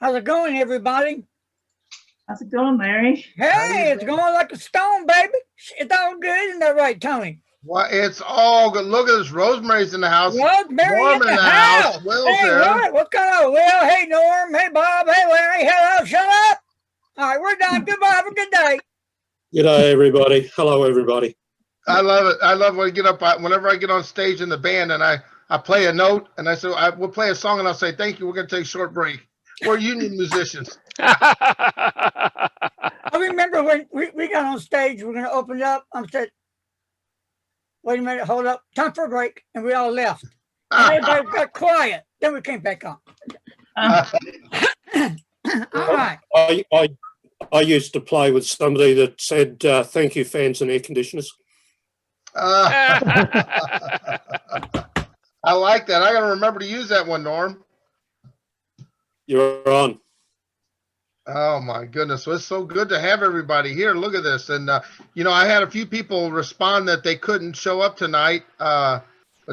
How's it going, everybody? How's it going, Larry? Hey, it's going like a stone, baby. It's all good, isn't that right, Tony? Well, it's all good. Look at this. Rosemary's in the house. Rosemary Norm in the house. Will's Hey, there. what's going on? Will, hey, Norm. Hey, Bob. Hey, Larry. Hello, shut up. All right, we're done. Goodbye. Have a good day. Good day, everybody. Hello, everybody. I love it. I love when I get up. Whenever I get on stage in the band and I play a note and I say, we'll play a song and I'll say, thank you. We're going to take a short break. We're union musicians. I remember when we got on stage, we're going to open it up. I said, wait a minute, hold up. Time for a break. And we all left. And everybody got quiet. Then we came back on. All right. I used to play with somebody that said, thank you, fans and air conditioners. I like that. I got to remember to use that one, Norm. You're on. Oh my goodness. Well, it's so good to have everybody here. Look at this. And, I had a few people respond that they couldn't show up tonight. But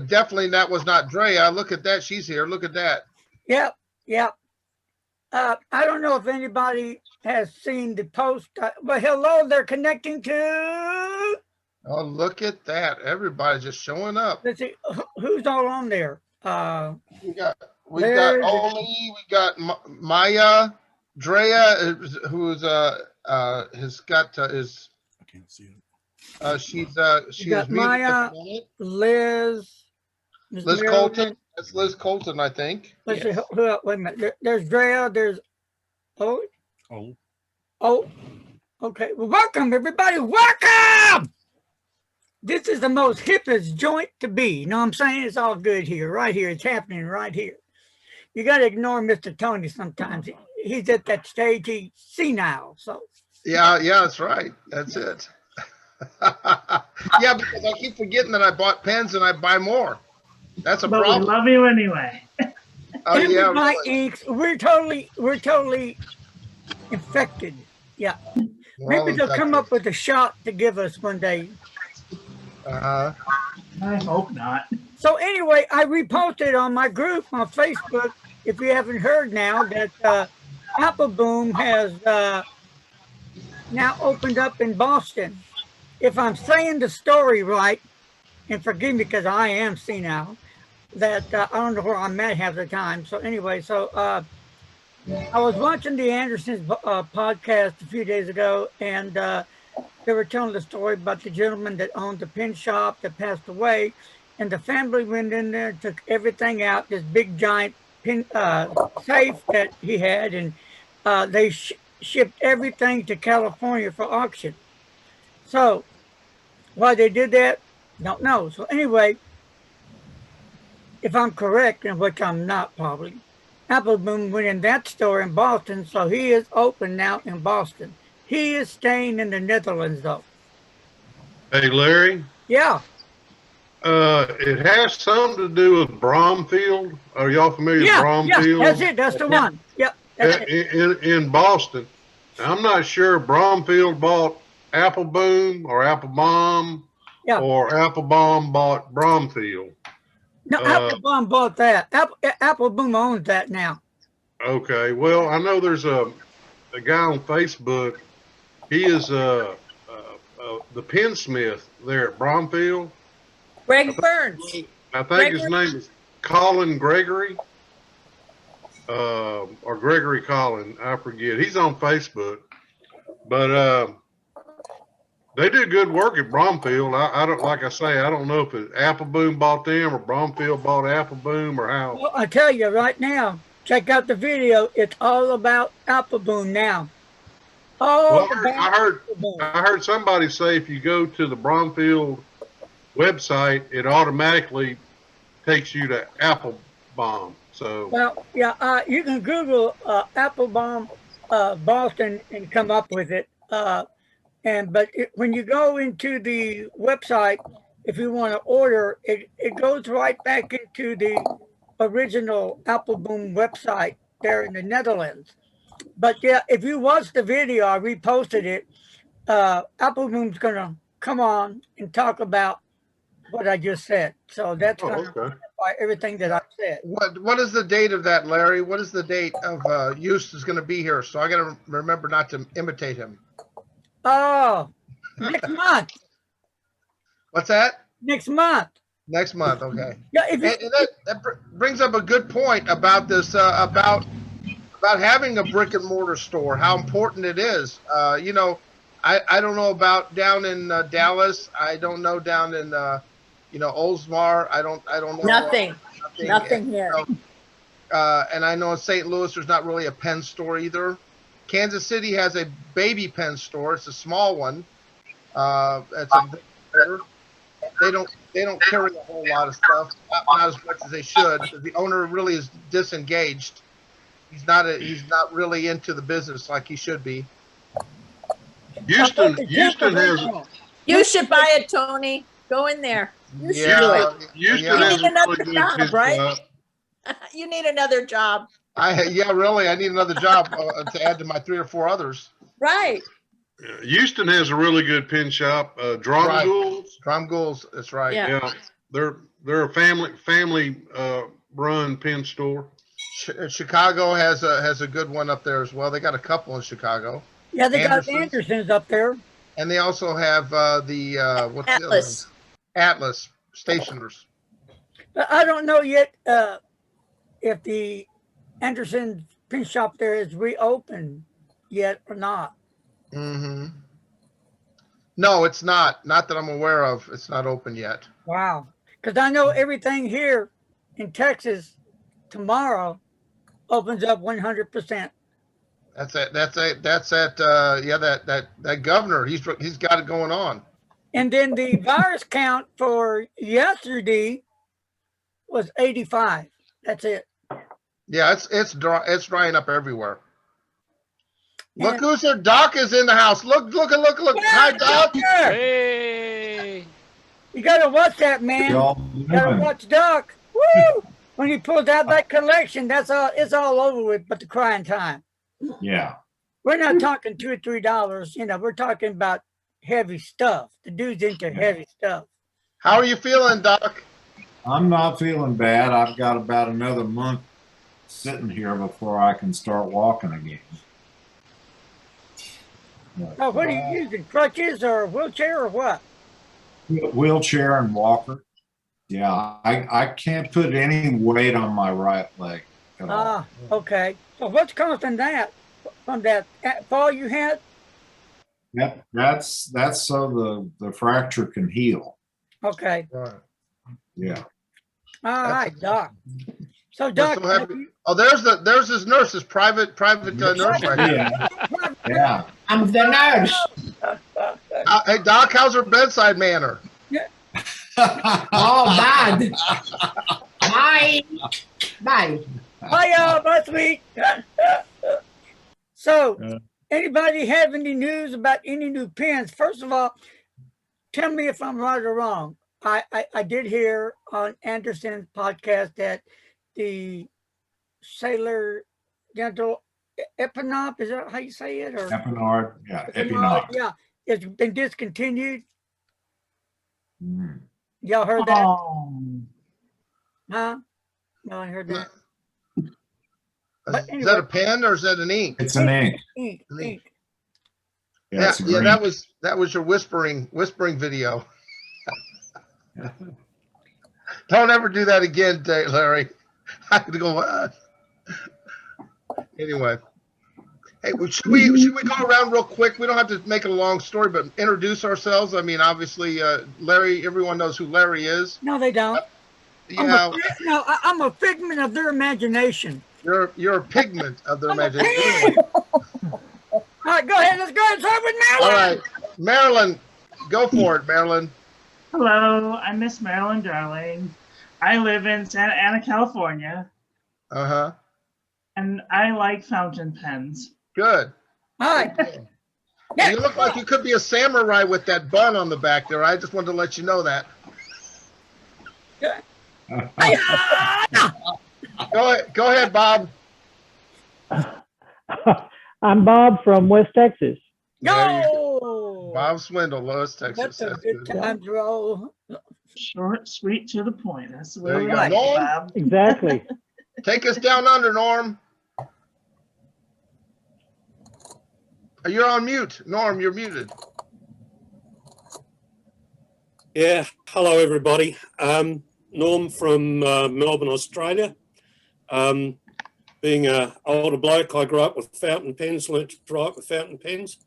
definitely that was not Drea. Look at that. She's here. Look at that. Yep. I don't know if anybody has seen the post, but hello, they're connecting to. Oh, look at that. Everybody's just showing up. Let's see, who's all on there? We got Oli, we got Maya, Drea, who's has got his. I can't see it. She's got Maya, Liz Colton. Marilyn. That's Liz Colton, I think. Let's see. Wait a minute. There's Drea. There's Oh. Okay. Well, welcome everybody. Welcome. This is the most hippest joint to be. You know what I'm saying? It's all good here, right here. It's happening right here. You got to ignore Mr. Tony sometimes. He's at that stage. He's senile. So. Yeah, that's right. That's it. Yeah, because I keep forgetting that I bought pens and I buy more. That's a problem. We love you anyway. Oh yeah, my really. inks. We're totally infected. Yeah. Maybe they'll come up with a shot to give us one day. I hope not. So anyway, I reposted on my group on Facebook, if you haven't heard now, that Apple Boom has now opened up in Boston. If I'm saying the story right, and forgive me because I am senile, that I don't know where I'm at half the time. So anyway, I was watching the Andersons podcast a few days ago, and they were telling the story about the gentleman that owned the pen shop that passed away, and the family went in there and took everything out, this big giant pen safe that he had, and they shipped everything to California for auction. So why they did that, don't know. So anyway, if I'm correct, and which I'm not probably, Apple Boom went in that store in Boston, so he is open now in Boston. He is staying in the Netherlands, though. Hey, Larry. Yeah. It has something to do with Bromfield. Are y'all familiar with Bromfield? Yeah, that's it. That's the one. Yep. In Boston. I'm not sure if Bromfield bought Apple Boom or Apple Bomb, or Apple Bomb bought Bromfield. No, Apple Bomb bought that. Apple Boom owns that now. Okay. Well, I know there's a guy on Facebook. He is the pensmith there at Bromfield. Greg Burns. I think his name is Colin Gregory. Or Gregory Collin, I forget. He's on Facebook. But they do good work at Bromfield. I don't, like I say, I don't know if Apple Boom bought them or Bromfield bought Apple Boom or how. Well, I tell you right now, check out the video. It's all about Apple Boom now. I heard somebody say if you go to the Bromfield website, it automatically takes you to Apple Bomb. So well, yeah, you can Google Apple Bomb Boston and come up with it. When you go into the website, if you want to order, it goes right back into the original Apple Boom website there in the Netherlands. But yeah, if you watch the video, I reposted it. Apple Boom's gonna come on and talk about what I just said. So that's Oh, going to okay. by everything that I said. What is the date of that, Larry? What is the date of Eustace going to be here? So I got to remember not to imitate him. Oh, next month. What's that? Next month. Next month, okay. Yeah, if you, And that brings up a good point about this about having a brick and mortar store, how important it is. You know, I don't know about down in Dallas. I don't know down in you know, Oldsmar. I don't know Nothing, nothing. nothing here. And I know in St. Louis there's not really a pen store either. Kansas City has a baby pen store. It's a small one. It's a they don't carry a whole lot of stuff, not as much as they should. The owner really is disengaged. He's not really into the business like he should be. Houston has You should buy it, Tony. Go in there. You should do it. Houston has a really good job, pen right? shop. You need another job. Really, I need another job to add to my 3 or 4 others. Right. Yeah, Houston has a really good pen shop. Drum Right. Ghouls. Drum Ghouls, that's right. Yeah. Yeah, they're a family run pen store. Chicago has a good one up there as well. They got a couple in Chicago, yeah, they got Anderson's. Anderson's up there. and they also have what's the other one? Atlas. Atlas Stationers. But I don't know yet if the Anderson print shop there is reopened yet or not. Mm-hmm. No, it's not. Not that I'm aware of. It's not open yet. Wow. Because I know everything here in Texas tomorrow opens up 100%. That's it. Yeah, that governor. He's got it going on. And then the virus count for yesterday was 85. That's it. Yeah, it's drying up everywhere. Look And- who's here. Doc is in the house. Look. Hi, Doc. Hey, You gotta watch that, man. Y'all You gotta doing? watch Doc. Woo! When he pulls out that collection, that's all. It's all over with. But the crying time. Yeah. We're not talking $2 or $3. You know, we're talking about heavy stuff. The dude's into heavy stuff. How are you feeling, Doc? I'm not feeling bad. I've got about another month sitting here before I can start walking again. Oh, what are you using? Crutches or a wheelchair or what? Wheelchair and walker. Yeah, I can't put any weight on my right leg at all. Ah, okay. So what's causing that? From that fall you had? That's so the fracture can heal. Okay. Right. Yeah. All right, Doc. So We're Doc, so happy. Oh, there's his nurse, his private nurse right here. Yeah. I'm the nurse. Hey, Doc, how's her bedside manner? Oh, bad. Bye. Bye. hiya, my sweet. So, anybody have any news about any new pens? First of all, tell me if I'm right or wrong. I did hear on Anderson's podcast that the Sailor Dental Epinop, is that how you say it? Or Epinard. Yeah. Epinard. yeah, it's been discontinued. Mm. Y'all heard that? Oh, Huh? No, I heard that. Is that a pen or is that an ink? It's an ink. Ink. Yeah, it's a yeah, green. that was your whispering video. Don't ever do that again, Larry. I could go. Anyway, hey, should we go around real quick? We don't have to make it a long story, but introduce ourselves. I mean, obviously, Larry. Everyone knows who Larry is. No, they don't. Yeah, I'm a figment of their imagination. you're a pigment of their imagination. All right, go ahead. Let's go and start with Marilyn. All right, Marilyn, go for it, Marilyn. hello. I'm Miss Marilyn Darling. I live in Santa Ana, California, Uh-huh. and I like fountain pens. Good. All right. You look like you could be a samurai with that bun on the back there. I just wanted to let you know that. Go ahead, Bob. I'm Bob from West Texas. There you Go. Bob Swindle, Lois, Texas. That's a That's good good. time roll. Short, sweet, to the point. That's the way There you we go. like it, Norm? Bob. Exactly. Take us down under, Norm. You're on mute. Norm, you're muted. Yeah, hello everybody. Norm from Melbourne, Australia. Being an older bloke, I grew up with fountain pens, learnt to write with fountain pens,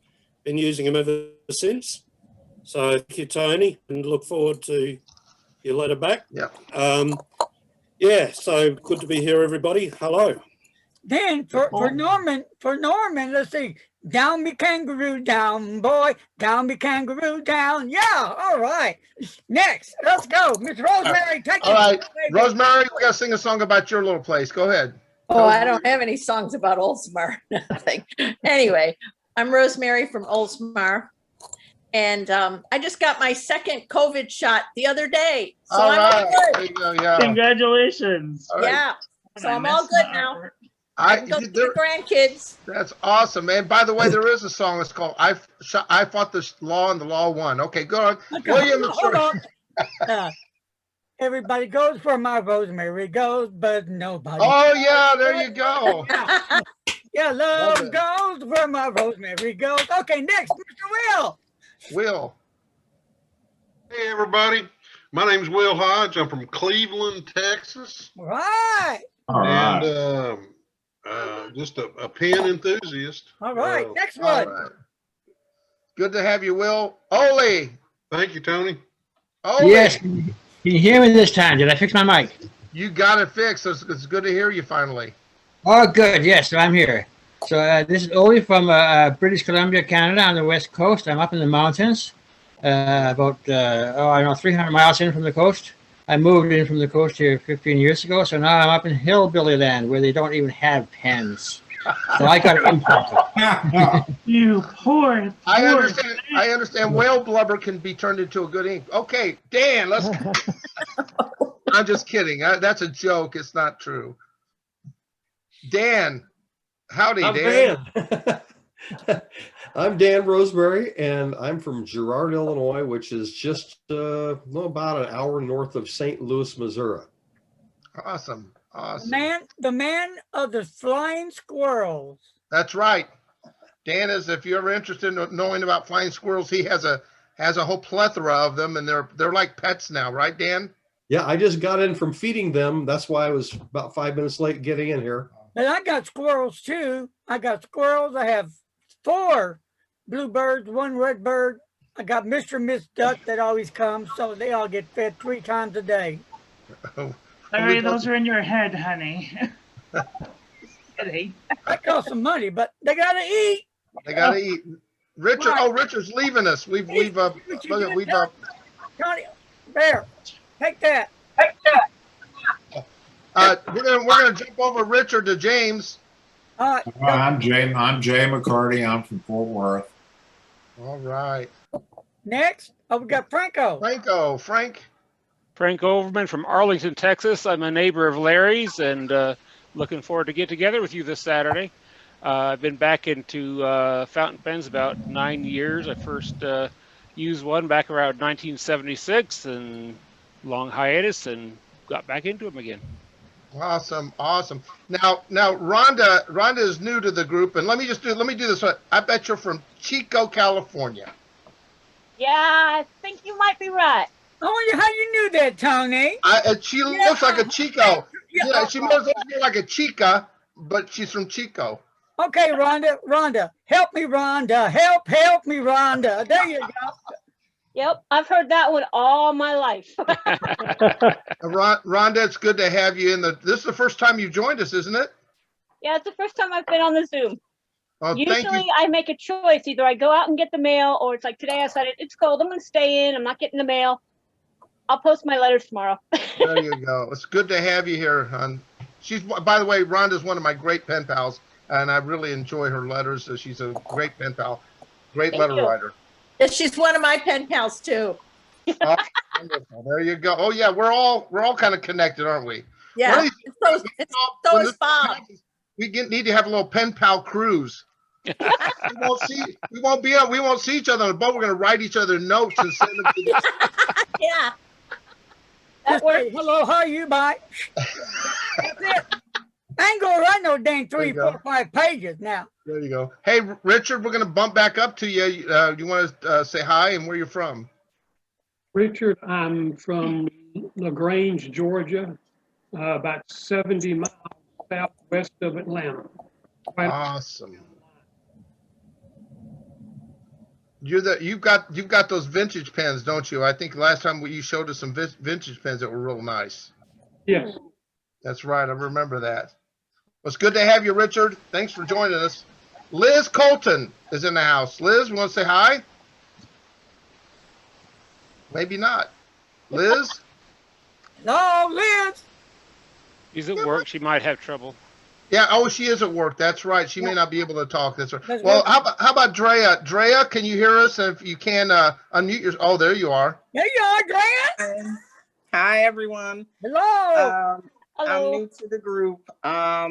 been using them ever since. So thank you, Tony, and look forward to your letter back. Yeah. Yeah, so good to be here, everybody. Hello. Then for Norman, let's see. Down me kangaroo down, boy. Down me kangaroo down. Yeah, all right. Next, let's go. Miss Rosemary, take it. All right, Rosemary, we got to sing a song about your little place. Go ahead. Oh, I don't have any songs about Oldsmar. Nothing. Anyway, I'm Rosemary from Oldsmar. And I just got my second COVID shot the other day. So All I'm right. all There good. you go. Yeah. Congratulations. All right. Yeah. So I I'm all missed good my now. artwork. I can go see the grandkids. That's awesome, man. By the way, there is a song. It's called "I Fought the Law and the Law Won." Okay, go on. Okay, William, hold on. Everybody goes where my Rosemary goes, but nobody. Oh yeah, there you go. Yeah, Love love it. goes where my Rosemary goes. Okay, next, Mr. Will. Will. Hey, everybody. My name's Will Hodge. I'm from Cleveland, Texas. All right. All right. And just a pen enthusiast. All right. Next All one. right. Good to have you, Will. Ole. Thank you, Tony. Ole. Yes. Can you hear me this time? Did I fix my mic? You got it fixed. It's good to hear you finally. Oh, good. Yes, I'm here. So this is Oli from British Columbia, Canada, on the west coast. I'm up in the mountains, about 300 miles in from the coast. I moved in from the coast here 15 years ago, so now I'm up in hillbilly land where they don't even have pens. So I got it imported. You poor. I understand. Whale blubber can be turned into a good ink. Okay, Dan. Let's. I'm just kidding. That's a joke. It's not true. Dan. Howdy, Dan. I'm Dan Rosemary, and I'm from Girard, Illinois, which is just about an hour north of St. Louis, Missouri. Awesome. Awesome. The man of the flying squirrels. That's right. Dan is, if you're ever interested in knowing about flying squirrels, he has a whole plethora of them, and they're like pets now, right, Dan? Yeah, I just got in from feeding them. That's why I was about 5 minutes late getting in here. And I got squirrels too. I got squirrels. I have 4 bluebirds, 1 red bird. I got Mr. and Miss Duck that always comes, so they all get fed 3 times a day. Larry, those are in your head, honey. That costs some money, but they gotta eat. They gotta eat. Richard, Right. Richard's leaving us. We've Johnny, there, take that. we're gonna jump over Richard to James. I'm Jay McCarty. I'm from Fort Worth. All right. Next, we got Franco. Frank Overman from Arlington, Texas. I'm a neighbor of Larry's and looking forward to get together with you this Saturday. I've been back into fountain pens about 9 years. I first used one back around 1976 and long hiatus and got back into them again. Awesome. Now, Rhonda is new to the group, and let me do this. I bet you're from Chico, California. Yeah, I think you might be right. Oh, how you knew that, Tony? She looks like a Chico. Yeah, she looks like a Chica, but she's from Chico. Okay, Rhonda, help me, Rhonda. Help me, Rhonda. There you go. Yep, I've heard that one all my life. Rhonda, it's good to have you in this is the first time you've joined us, isn't it? Yeah, it's the first time I've been on the Zoom. Oh, Usually I make a choice. Either I go out and get the mail, or it's like today I decided it's cold. I'm going to stay in. I'm not getting the mail. I'll post my letters tomorrow. There you go. It's good to have you here, hon. By the way, Rhonda's one of my great pen pals, and I really enjoy her letters. She's a great pen pal, great letter writer. Yes, she's one of my pen pals too. Oh, wonderful. There you go. Oh yeah, we're all kind of connected, aren't we? Yeah. So is Bob. We need to have a little pen pal cruise. we won't see each other on the boat. We're going to write each other notes and send them to Yeah. Just say, hello, how are you? Bye. That's it. I ain't gonna write no dang 3, 4, 5 pages now. There you go. Hey, Richard, we're going to bump back up to you. You want to say hi and where you're from? Richard, I'm from LaGrange, Georgia, about 70 miles southwest of Atlanta. Awesome. You've got those vintage pens, don't you? I think last time you showed us some vintage pens that were real nice. Yes. That's right. I remember that. Well, it's good to have you, Richard. Thanks for joining us. Liz Colton is in the house. Liz, you want to say hi? Maybe not. Liz? No, Liz. She's at work. She might have trouble. Yeah. Oh, she is at work. That's right. She may not be able to talk. That's right. Well, how about Drea? Drea, can you hear us? And if you can, unmute your. Oh, there you are. There you are, Drea. Hi, everyone. Hello. I'm new to the group. I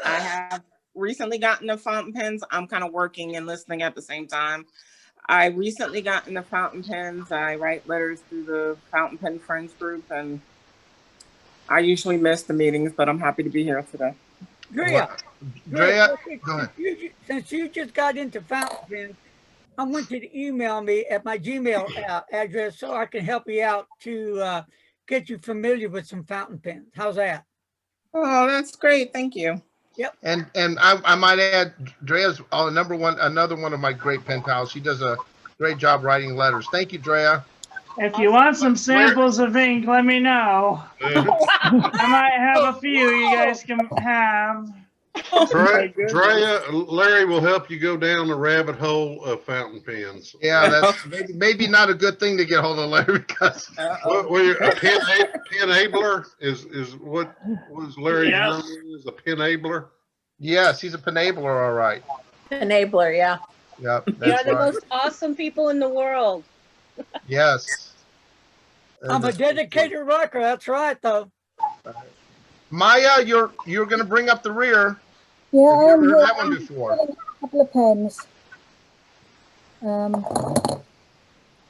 have recently gotten the fountain pens. I'm kind of working and listening at the same time. I recently got into fountain pens. I write letters through the Fountain Pen Friends group, and I usually miss the meetings, but I'm happy to be here today. Drea, go ahead. Since you just got into fountain pens, I want you to email me at my Gmail address so I can help you out to get you familiar with some fountain pens. How's that? Oh, that's great. Thank you. Yep. And I might add, Drea's another one of my great pen pals. She does a great job writing letters. Thank you, Drea. If you want some samples of ink, let me know. I might have a few you guys can have. Drea, Larry will help you go down the rabbit hole of fountain pens. Yeah, that's maybe not a good thing to get hold of Larry because a penabler is what was Larry's name? Is a penabler? Yes, he's a penabler, all right. Enabler, yeah. Yep, You're that's the right. most awesome people in the world. Yes. I'm a dedicated rocker. That's right, though. Maya, you're going to bring up the rear. Yeah, Have you ever heard that one before? A couple of pens. I'm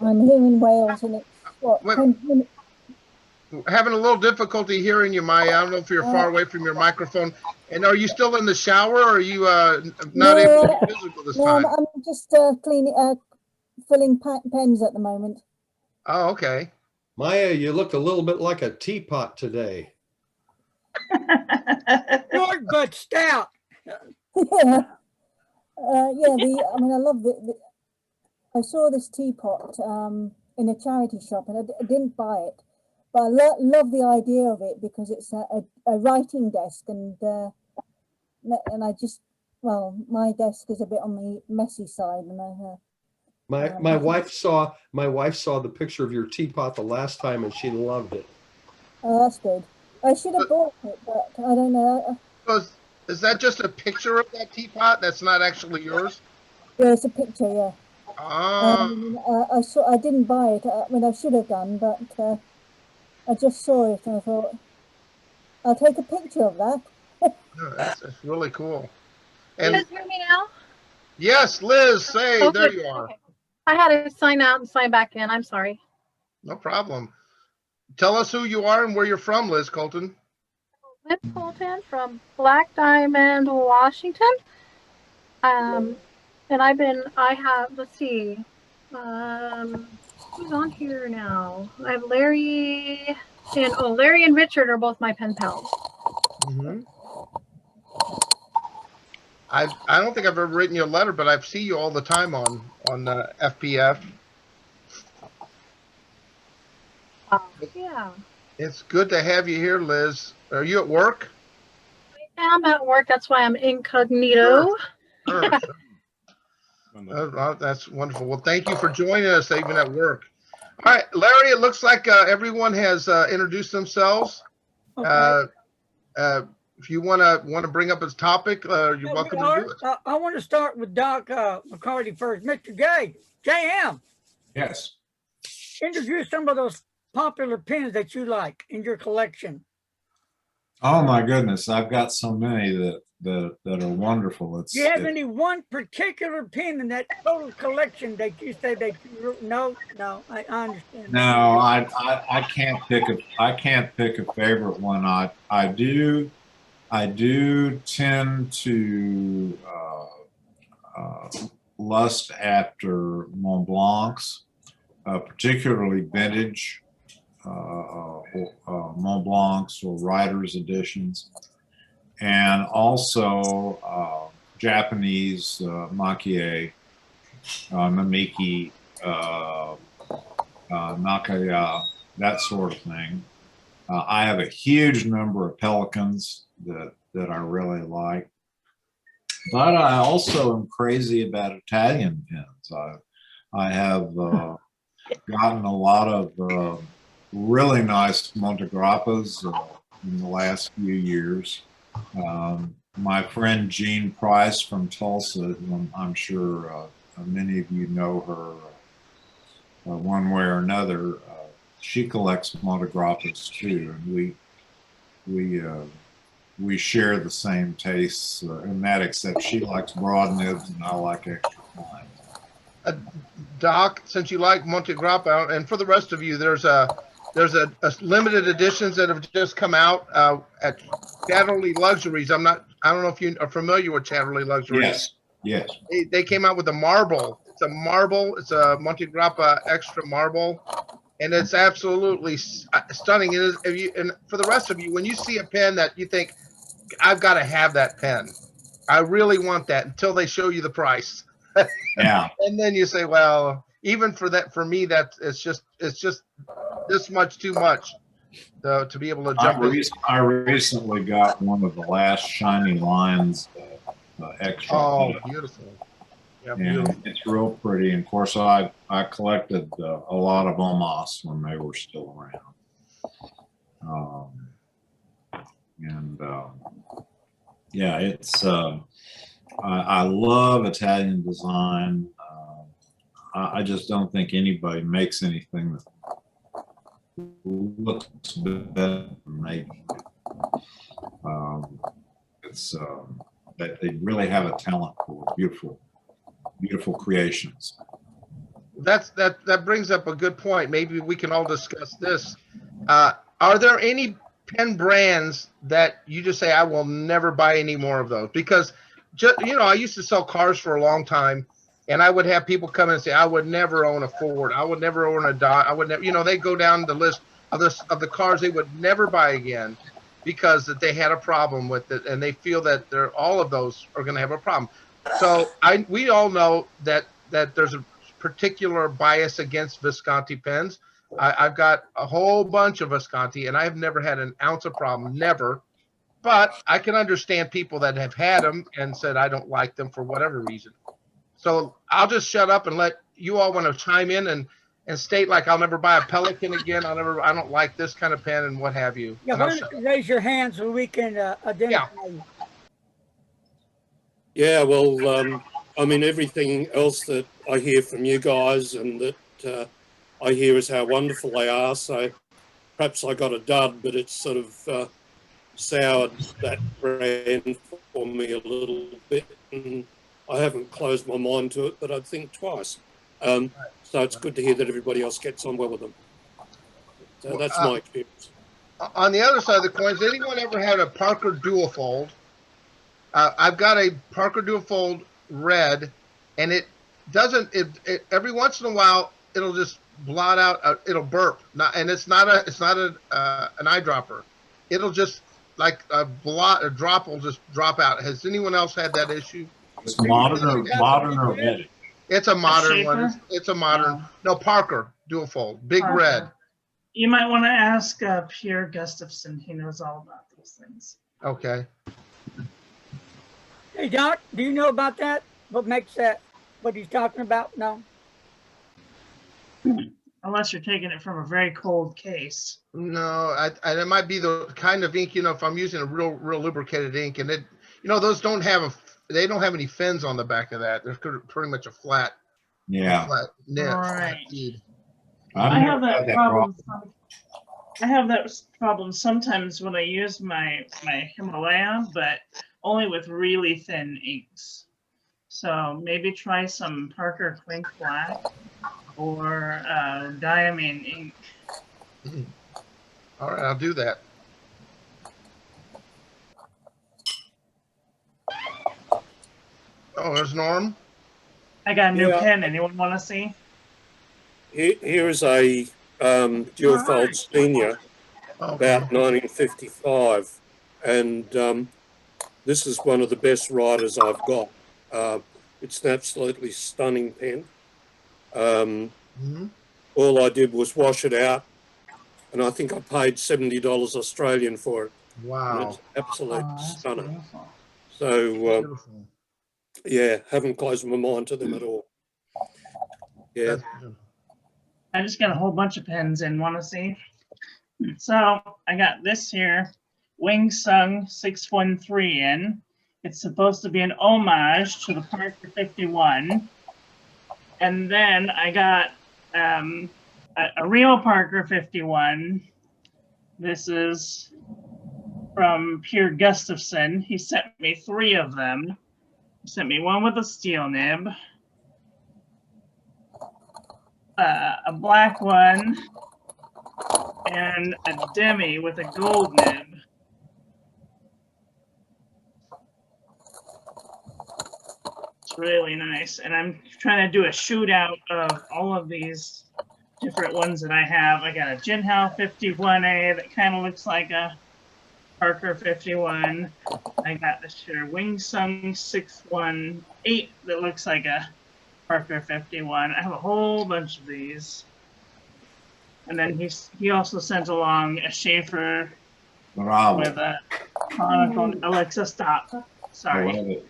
here in Wales, and it's what? Wait. 10 minutes. Having a little difficulty hearing you, Maya. I don't know if you're far away from your microphone. And are you still in the shower, or are you not able to be visible this time? I'm just filling pens at the moment. Oh, okay. Maya, you look a little bit like a teapot today. Short but stout. Yeah. I mean, I love I saw this teapot in a charity shop, and I didn't buy it, but I love the idea of it because it's a writing desk, and I just, well, my desk is a bit on the messy side, and My wife saw the picture of your teapot the last time, and she loved it. Oh, that's good. I should have bought it, but I don't know. Is that just a picture of that teapot? That's not actually yours? Yeah, it's a picture, yeah. Ah. I didn't buy it. I mean, I should have done, but I just saw it and I thought, I'll take a picture of that. No, that's really cool. Can you guys hear me now? Yes, Liz, say, Okay, there you are. okay. I had to sign out and sign back in. I'm sorry. No problem. Tell us who you are and where you're from, Liz Colton. Liz Colton from Black Diamond, Washington. And let's see, who's on here now? I have Larry and Richard are both my pen pals. Mm-hmm. I don't think I've ever written you a letter, but I see you all the time on FPF. Yeah. It's good to have you here, Liz. Are you at work? I'm at work. That's why I'm incognito. Sure. That's wonderful. Well, thank you for joining us even at work. All right, Larry, it looks like everyone has introduced themselves. Okay. If you want to bring up a topic, you're welcome to do it. I want to start with Doc McCarty first. Mr. JM. Yes. Introduce some of those popular pens that you like in your collection. Oh my goodness, I've got so many that that are wonderful. Do you have any one particular pen in that total collection that you say that you no, I understand. No, I can't pick a favorite one. I do tend to lust after Mont Blancs, particularly vintage Mont Blancs or writer's editions, and also Japanese Makie, Namiki, Nakaya, that sort of thing. I have a huge number of Pelicans that I really like, but I also am crazy about Italian pens. I have gotten a lot of really nice Montegrappas in the last few years. My friend Jean Price from Tulsa, who I'm sure many of you know her one way or another, she collects Montegrappas too, and we share the same tastes in that, except she likes broad nibs and I like extra fine. Doc, since you like Montegrappa, and for the rest of you, there's a limited editions that have just come out at Chatterley Luxuries. I don't know if you are familiar with Chatterley Luxuries. Yes. They came out with a marble. It's a marble. It's a Montegrappa extra marble, and it's absolutely stunning. And for the rest of you, when you see a pen that you think, I've got to have that pen, I really want that, until they show you the price. Yeah. And then you say, well, even for me, that it's just this much too much to be able to jump in. I recently got one of the last Shiny Lines extra. Oh, beautiful. Yeah, beautiful. And it's real pretty. And of course, I collected a lot of Omas when they were still around. Yeah, it's I love Italian design. I just don't think anybody makes anything that looks better than they do. It's that they really have a talent for beautiful creations. That brings up a good point. Maybe we can all discuss this. Are there any pen brands that you just say, I will never buy any more of those? Because I used to sell cars for a long time, and I would have people come in and say, I would never own a Ford, I would never own a Dodge, I would never, they go down the list of the cars they would never buy again because that they had a problem with it, and they feel that all of those are going to have a problem. So we all know that there's a particular bias against Visconti pens. I've got a whole bunch of Visconti, and I've never had an ounce of problem, never. But I can understand people that have had them and said, I don't like them for whatever reason. So I'll just shut up and let you all want to chime in and state, like, I'll never buy a Pelican again. I don't like this kind of pen and what have you. Yeah, raise your hand so we can identify you. Yeah, well, I mean, everything else that I hear from you guys and that I hear is how wonderful they are. So perhaps I got a dud, but it's sort of soured that brand for me a little bit. And I haven't closed my mind to it, but I'd think twice. So it's good to hear that everybody else gets on well with them. So that's my experience. On the other side of the coin, has anyone ever had a Parker Duofold? I've got a Parker Duofold red, and it doesn't. It every once in a while it'll just blot out. It'll burp. And it's not an eyedropper. It'll just like a drop will just drop out. Has anyone else had that issue? It's modern or red? It's a modern one. It's a modern. No, Parker Duofold, big Parker. red. You might want to ask Pierre Gustafson. He knows all about those things. Okay. Hey, Doc, do you know about that? What makes that? What he's talking about? No. Unless you're taking it from a very cold case. No, it might be the kind of ink. If I'm using a real lubricated ink, and those don't have any fins on the back of that. They're pretty much a flat. Yeah. Flat nib. Right. I have that problem. I have that problem sometimes when I use my Himalayan, but only with really thin inks. So maybe try some Parker Clink Black or Diamond ink. All right, I'll do that. Oh, there's Norm. I got a new Yeah. pen. Anyone want to see? Here's a dual-fold senior, about 1955, and this is one of the best writers I've got. It's an absolutely stunning pen. All I did was wash it out, and I think I paid $70 Australian for it. Wow. And it's absolute stunner. Beautiful. So, yeah, haven't closed my mind to them at all. Yeah. I just got a whole bunch of pens in. Want to see? So I got this here, Wing Sung 613 in. It's supposed to be an homage to the Parker 51. And then I got a real Parker 51. This is from Pierre Gustafson. He sent me 3 of them. He sent me one with a steel nib, a black one, and a demi with a gold nib. It's really nice. And I'm trying to do a shootout of all of these different ones that I have. I got a Jinhao 51A that kind of looks like a Parker 51. I got this here Wing Sung 618 that looks like a Parker 51. I have a whole bunch of these. And then he also sent along a Schaefer with a conical. Alexa, stop. Sorry.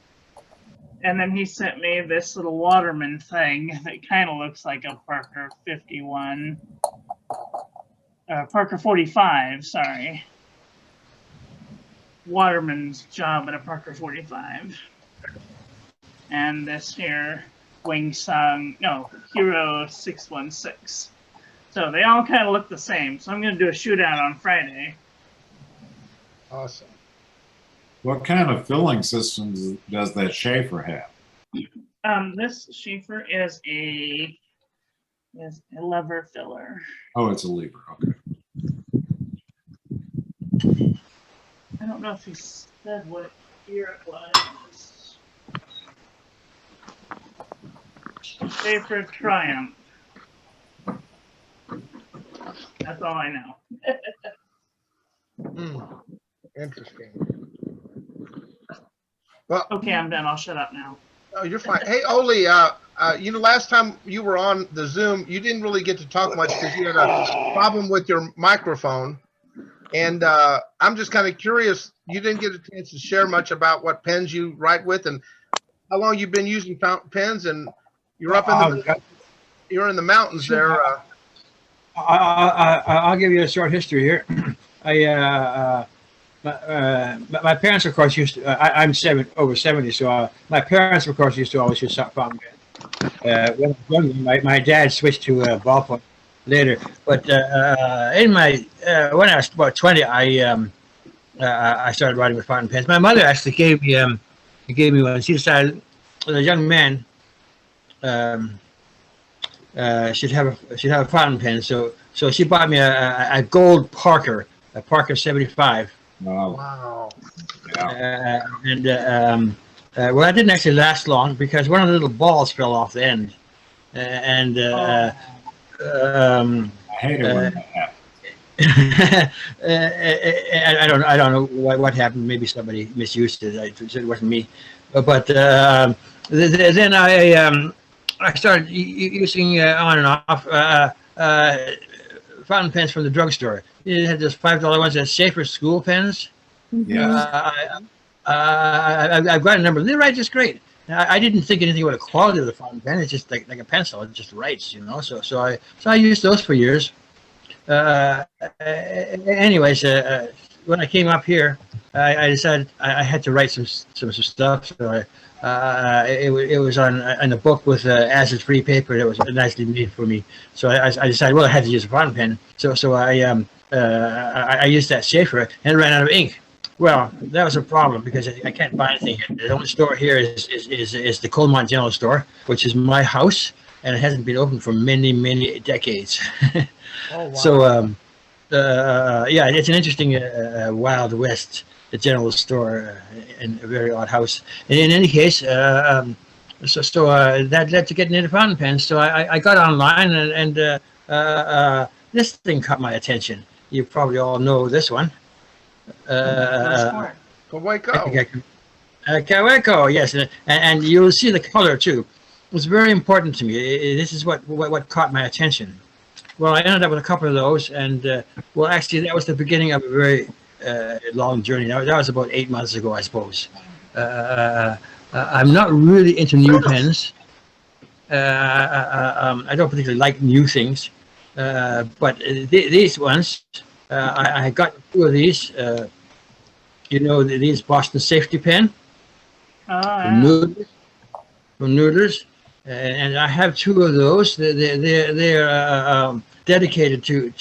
And then he sent me this little Waterman thing that kind of looks like a Parker 51. Parker 45, sorry. Waterman's job at a Parker 45. And this here, Wing Sung, no, Hero 616. So they all kind of look the same. So I'm going to do a shootout on Friday. Awesome. What kind of filling systems does that Schaefer have? This Schaefer is a lever filler. Oh, it's a lever. Okay. I don't know if he said what year it was. Schaefer Triumph. That's all I know. Interesting. Well, okay, I'm done. I'll shut up now. Oh, you're fine. Hey, Oli, you know, last time you were on the Zoom, you didn't really get to talk much because you had a problem with your microphone. And I'm just kind of curious, you didn't get a chance to share much about what pens you write with and how long you've been using fountain pens, and you're up in you're in the mountains there. I'll give you a short history here. My parents, of course, used to. I'm over 70, so my parents, of course, used to always use fountain pen. When I was younger, my dad switched to ballpoint later. But in my when I was about 20, I started writing with fountain pens. My mother actually gave me one. She decided as a young man should have a fountain pen. So she bought me a gold Parker, a Parker 75. Wow. Well, that didn't actually last long because one of the little balls fell off the end, and I hate it when that happens. I don't know what happened. Maybe somebody misused it. It wasn't me, but then I started using on and off fountain pens from the drugstore. It had those $5 ones, that Schaefer school pens. Yeah. I've got a number. They write just great. I didn't think anything about the quality of the fountain pen. It's just like a pencil. It just writes, you know. So I used those for years. Anyways, when I came up here, I decided I had to write some stuff. So it was on a book with acid-free paper that was nicely made for me. So I decided, well, I had to use a fountain pen. So I used that Schaefer and ran out of ink. Well, that was a problem because I can't buy anything here. The only store here is the Colmont General Store, which is my house, and it hasn't been open for many decades. Oh, wow. So, yeah, it's an interesting Wild West, the general store, and a very odd house. And in any case, that led to getting into fountain pens. So I got online, and this thing caught my attention. You probably all know this one. Kaweco, yes, and you'll see the color too. It was very important to me. This is what caught my attention. Well, I ended up with a couple of those, and well, actually, that was the beginning of a very long journey. That was about 8 months ago, I suppose. I'm not really into new pens. I don't particularly like new things, but these ones, I got 2 of these. You know, these Boston Safety Pen from Noodles, and I have 2 of those. They're dedicated to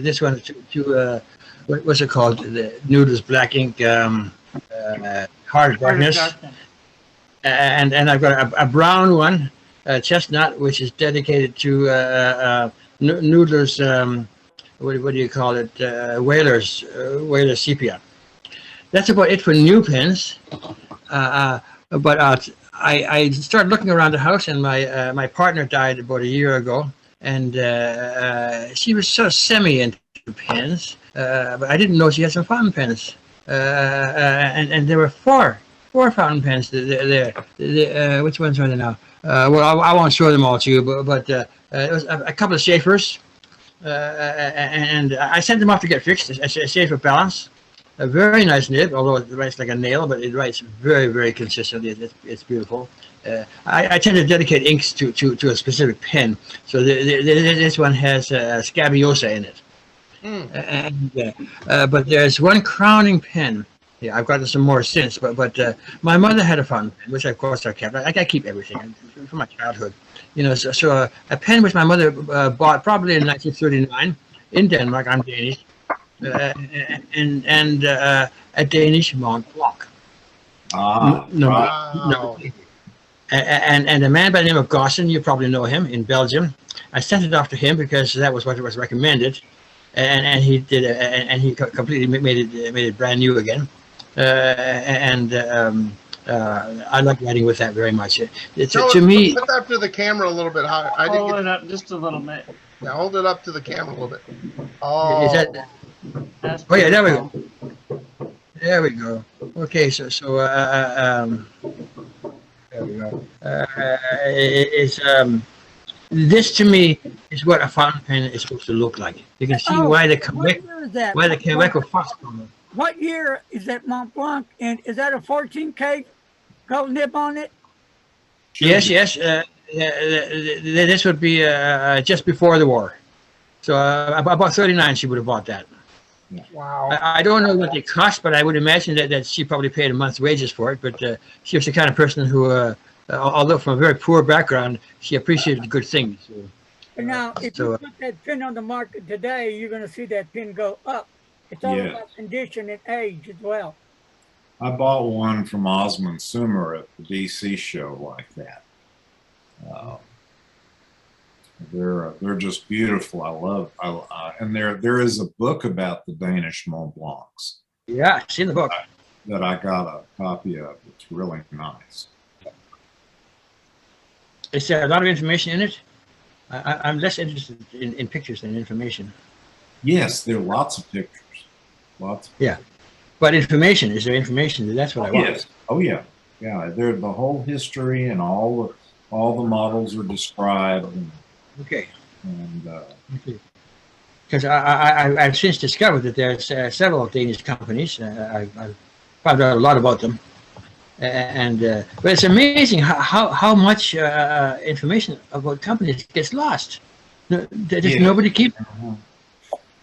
this one, to what's it called? The Noodles Black Ink Hard Darkness. And I've got a brown one, chestnut, which is dedicated to Noodles. What do you call it? Whalers sepia. That's about it for new pens. But I started looking around the house, and my partner died about a year ago, and she was sort of semi into pens, but I didn't know she had some fountain pens, and there were four fountain pens there. Which ones are they now? Well, I won't show them all to you, but it was a couple of Schaeffers, and I sent them off to get fixed. A Schaeffer Balance. A very nice nib, although it writes like a nail, but it writes very consistently. It's beautiful. I tend to dedicate inks to a specific pen, so this one has Scabiosa in it. But there's one crowning pen. Yeah, I've gotten some more since, but my mother had a fountain pen, which of course I kept. I keep everything from my childhood, you know. So a pen which my mother bought probably in 1939 in Denmark. I'm Danish. And a Danish Mont Blanc. And a man by the name of Gossen, you probably know him, in Belgium. I sent it off to him because that was what was recommended, and he did, and he completely made it brand new again. I like writing with that very much. To me, put that to the camera a little bit higher. Hold it up just a little bit. Yeah, hold it up to the camera a little bit. Oh. Is that? Oh yeah, there we go. There we go. Okay, so there we go. This to me is what a fountain pen is supposed to look like. You can see why the Kaweco Fox come up. What year is that Mont Blanc, and is that a 14K gold nib on it? Yes. This would be just before the war. So about 39, she would have bought that. Wow. I don't know what they cost, but I would imagine that she probably paid a month's wages for it. But she was the kind of person who, although from a very poor background, she appreciated good things. And now, if you put that pin on the market today, you're going to see that pin go up. It's all about condition and age as well. I bought one from Osmond Sumer at the DC show like that. They're just beautiful. And there is a book about the Danish Mont Blancs. Yeah, I've seen the book. That I got a copy of. It's really nice. Is there a lot of information in it? I'm less interested in pictures than information. Yes, there are lots of pictures. Lots. Yeah, but information. Is there information? That's what I want. Yes. Oh yeah. Yeah. There, the whole history and all the models are described. Okay. And because I've since discovered that there's several Danish companies. I've found out a lot about them, but it's amazing how much information about companies gets lost. Nobody keeps.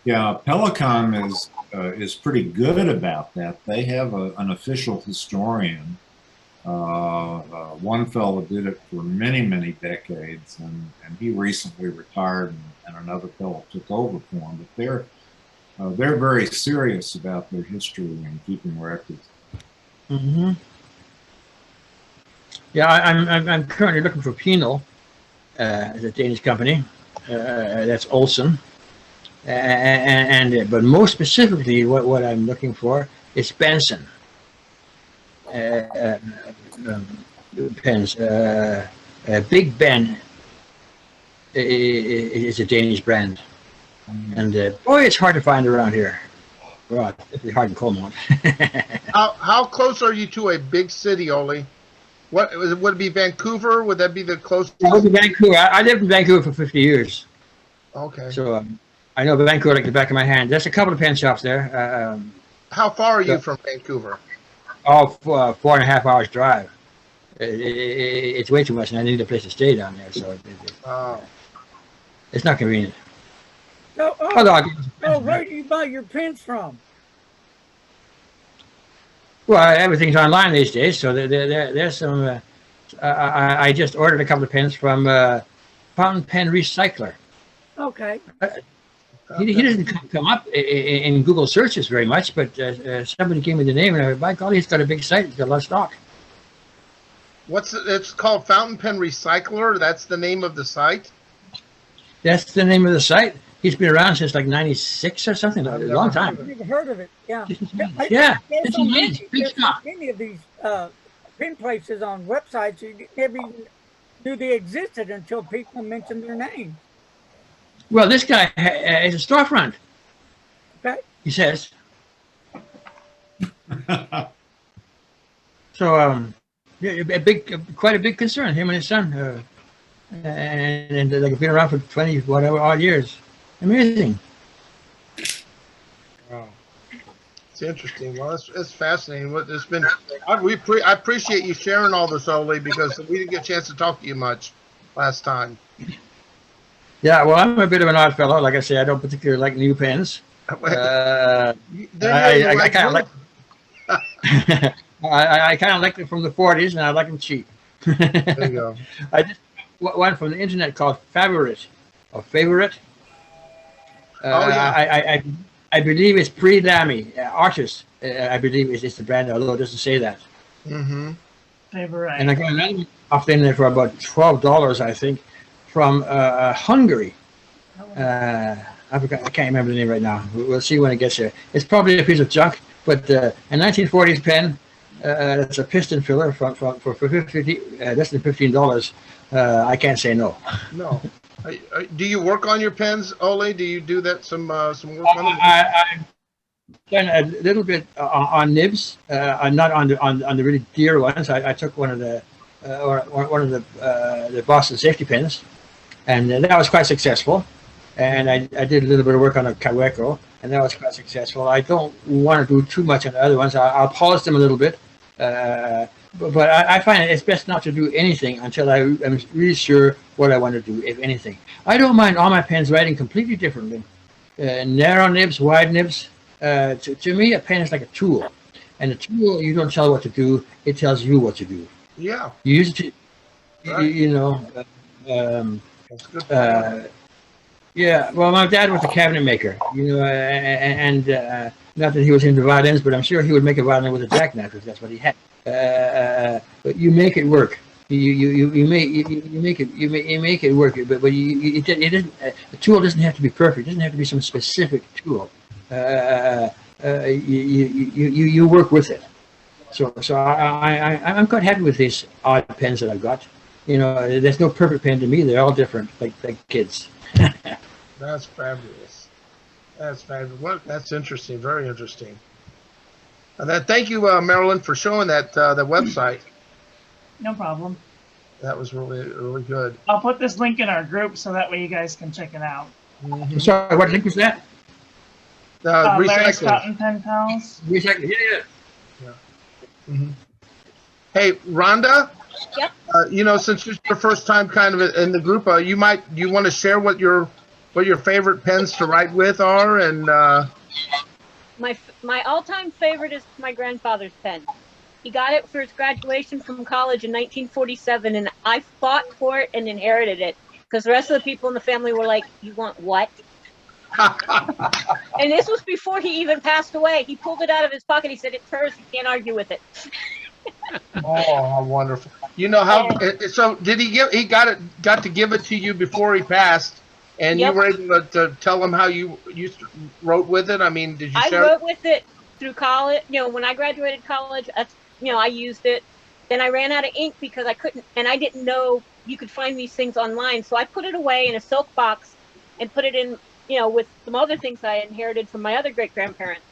Yeah, Pelican is pretty good about that. They have an official historian. One fellow did it for many decades, and he recently retired, and another fellow took over for him. But they're very serious about their history and keeping records. Mm-hmm. Yeah, I'm currently looking for Pinot, as a Danish company. That's Olsen. But most specifically, what I'm looking for is Benson pens. Big Ben is a Danish brand, and boy, it's hard to find around here. Well, it's hard in Colmont. How close are you to a big city, Ole? Would it be Vancouver? Would that be the closest? I live in Vancouver. I lived in Vancouver for 50 years. Okay. So I know Vancouver like the back of my hand. There's a couple of pen shops there. How far are you from Vancouver? Oh, 4.5 hours drive. It's way too much, and I need a place to stay down there. So it's not convenient. So, where do you buy your pens from? Well, everything's online these days, so there's some. I just ordered a couple of pens from Fountain Pen Recycler. Okay. He doesn't come up in Google searches very much, but somebody gave me the name, and I went, by golly, he's got a big site. He's got a lot of stock. It's called Fountain Pen Recycler. That's the name of the site? That's the name of the site. He's been around since like 96 or something, a long time. I've never heard of it. Yeah. Yeah. There's so many of these pen places on websites you never even knew they existed until people mentioned their name. Well, this guy is a storefront. Okay. He says. So, yeah, quite a big concern, him and his son. And they've been around for 20 whatever odd years. Amazing. Wow. It's interesting. Well, it's fascinating. It's been. I appreciate you sharing all this, Ole, because we didn't get a chance to talk to you much last time. Yeah, well, I'm a bit of an odd fellow. Like I say, I don't particularly like new pens. I kind of like. I kind of like them from the 40s, and I like them cheap. There you go. I just one from the internet called Favorite. Oh yeah. I believe it's Pre-Lamy Artist. I believe it's the brand, although it doesn't say that. Mm-hmm. Favorite. And I got another off in there for about $12, I think, from Hungary. I can't remember the name right now. We'll see when it gets there. It's probably a piece of junk, but a 1940s pen. It's a piston filler for less than $15. I can't say no. No. Do you work on your pens, Ole? Do you do that some work on them? I've done a little bit on nibs, not on the really dear ones. I took one of the Boston safety pens, and that was quite successful. And I did a little bit of work on a Kaweco, and that was quite successful. I don't want to do too much on the other ones. I'll polish them a little bit. But I find it's best not to do anything until I'm really sure what I want to do, if anything. I don't mind all my pens writing completely differently. Narrow nibs, wide nibs. To me, a pen is like a tool. And a tool, you don't tell what to do, it tells you what to do. Yeah. You use it to, right. That's good. Yeah, well, my dad was a cabinet maker, and not that he was into violins, but I'm sure he would make a violin with a jackknife because that's what he had. But you make it work. You make it work. But it doesn't. A tool doesn't have to be perfect. It doesn't have to be some specific tool. You work with it. So I'm quite happy with these odd pens that I've got. There's no perfect pen to me. They're all different, like kids. That's fabulous. That's fabulous. Well, that's interesting. Very interesting. And thank you, Marilyn, for showing that the website. No problem. That was really, really good. I'll put this link in our group so that way you guys can check it out. Mm-hmm. Sorry, what link was that? Larry's Recycling. Fountain Pen Pals. Recycling. Yeah. Mm-hmm. Hey, Rhonda. Yep. Since it's your first time kind of in the group, you want to share what your favorite pens to write with are, and My all-time favorite is my grandfather's pen. He got it for his graduation from college in 1947, and I fought for it and inherited it because the rest of the people in the family were like, "You want what?" And this was before he even passed away. He pulled it out of his pocket. He said, "It's hers. You can't argue with it." Oh, how wonderful! You know how? So did he got to give it to you before he passed, and you Yep. were able to tell him how you wrote with it? I mean, did you I share? wrote with it through college. When I graduated college, I used it. Then I ran out of ink because I couldn't, and I didn't know you could find these things online. So I put it away in a silk box and put it in, with some other things I inherited from my other great grandparents.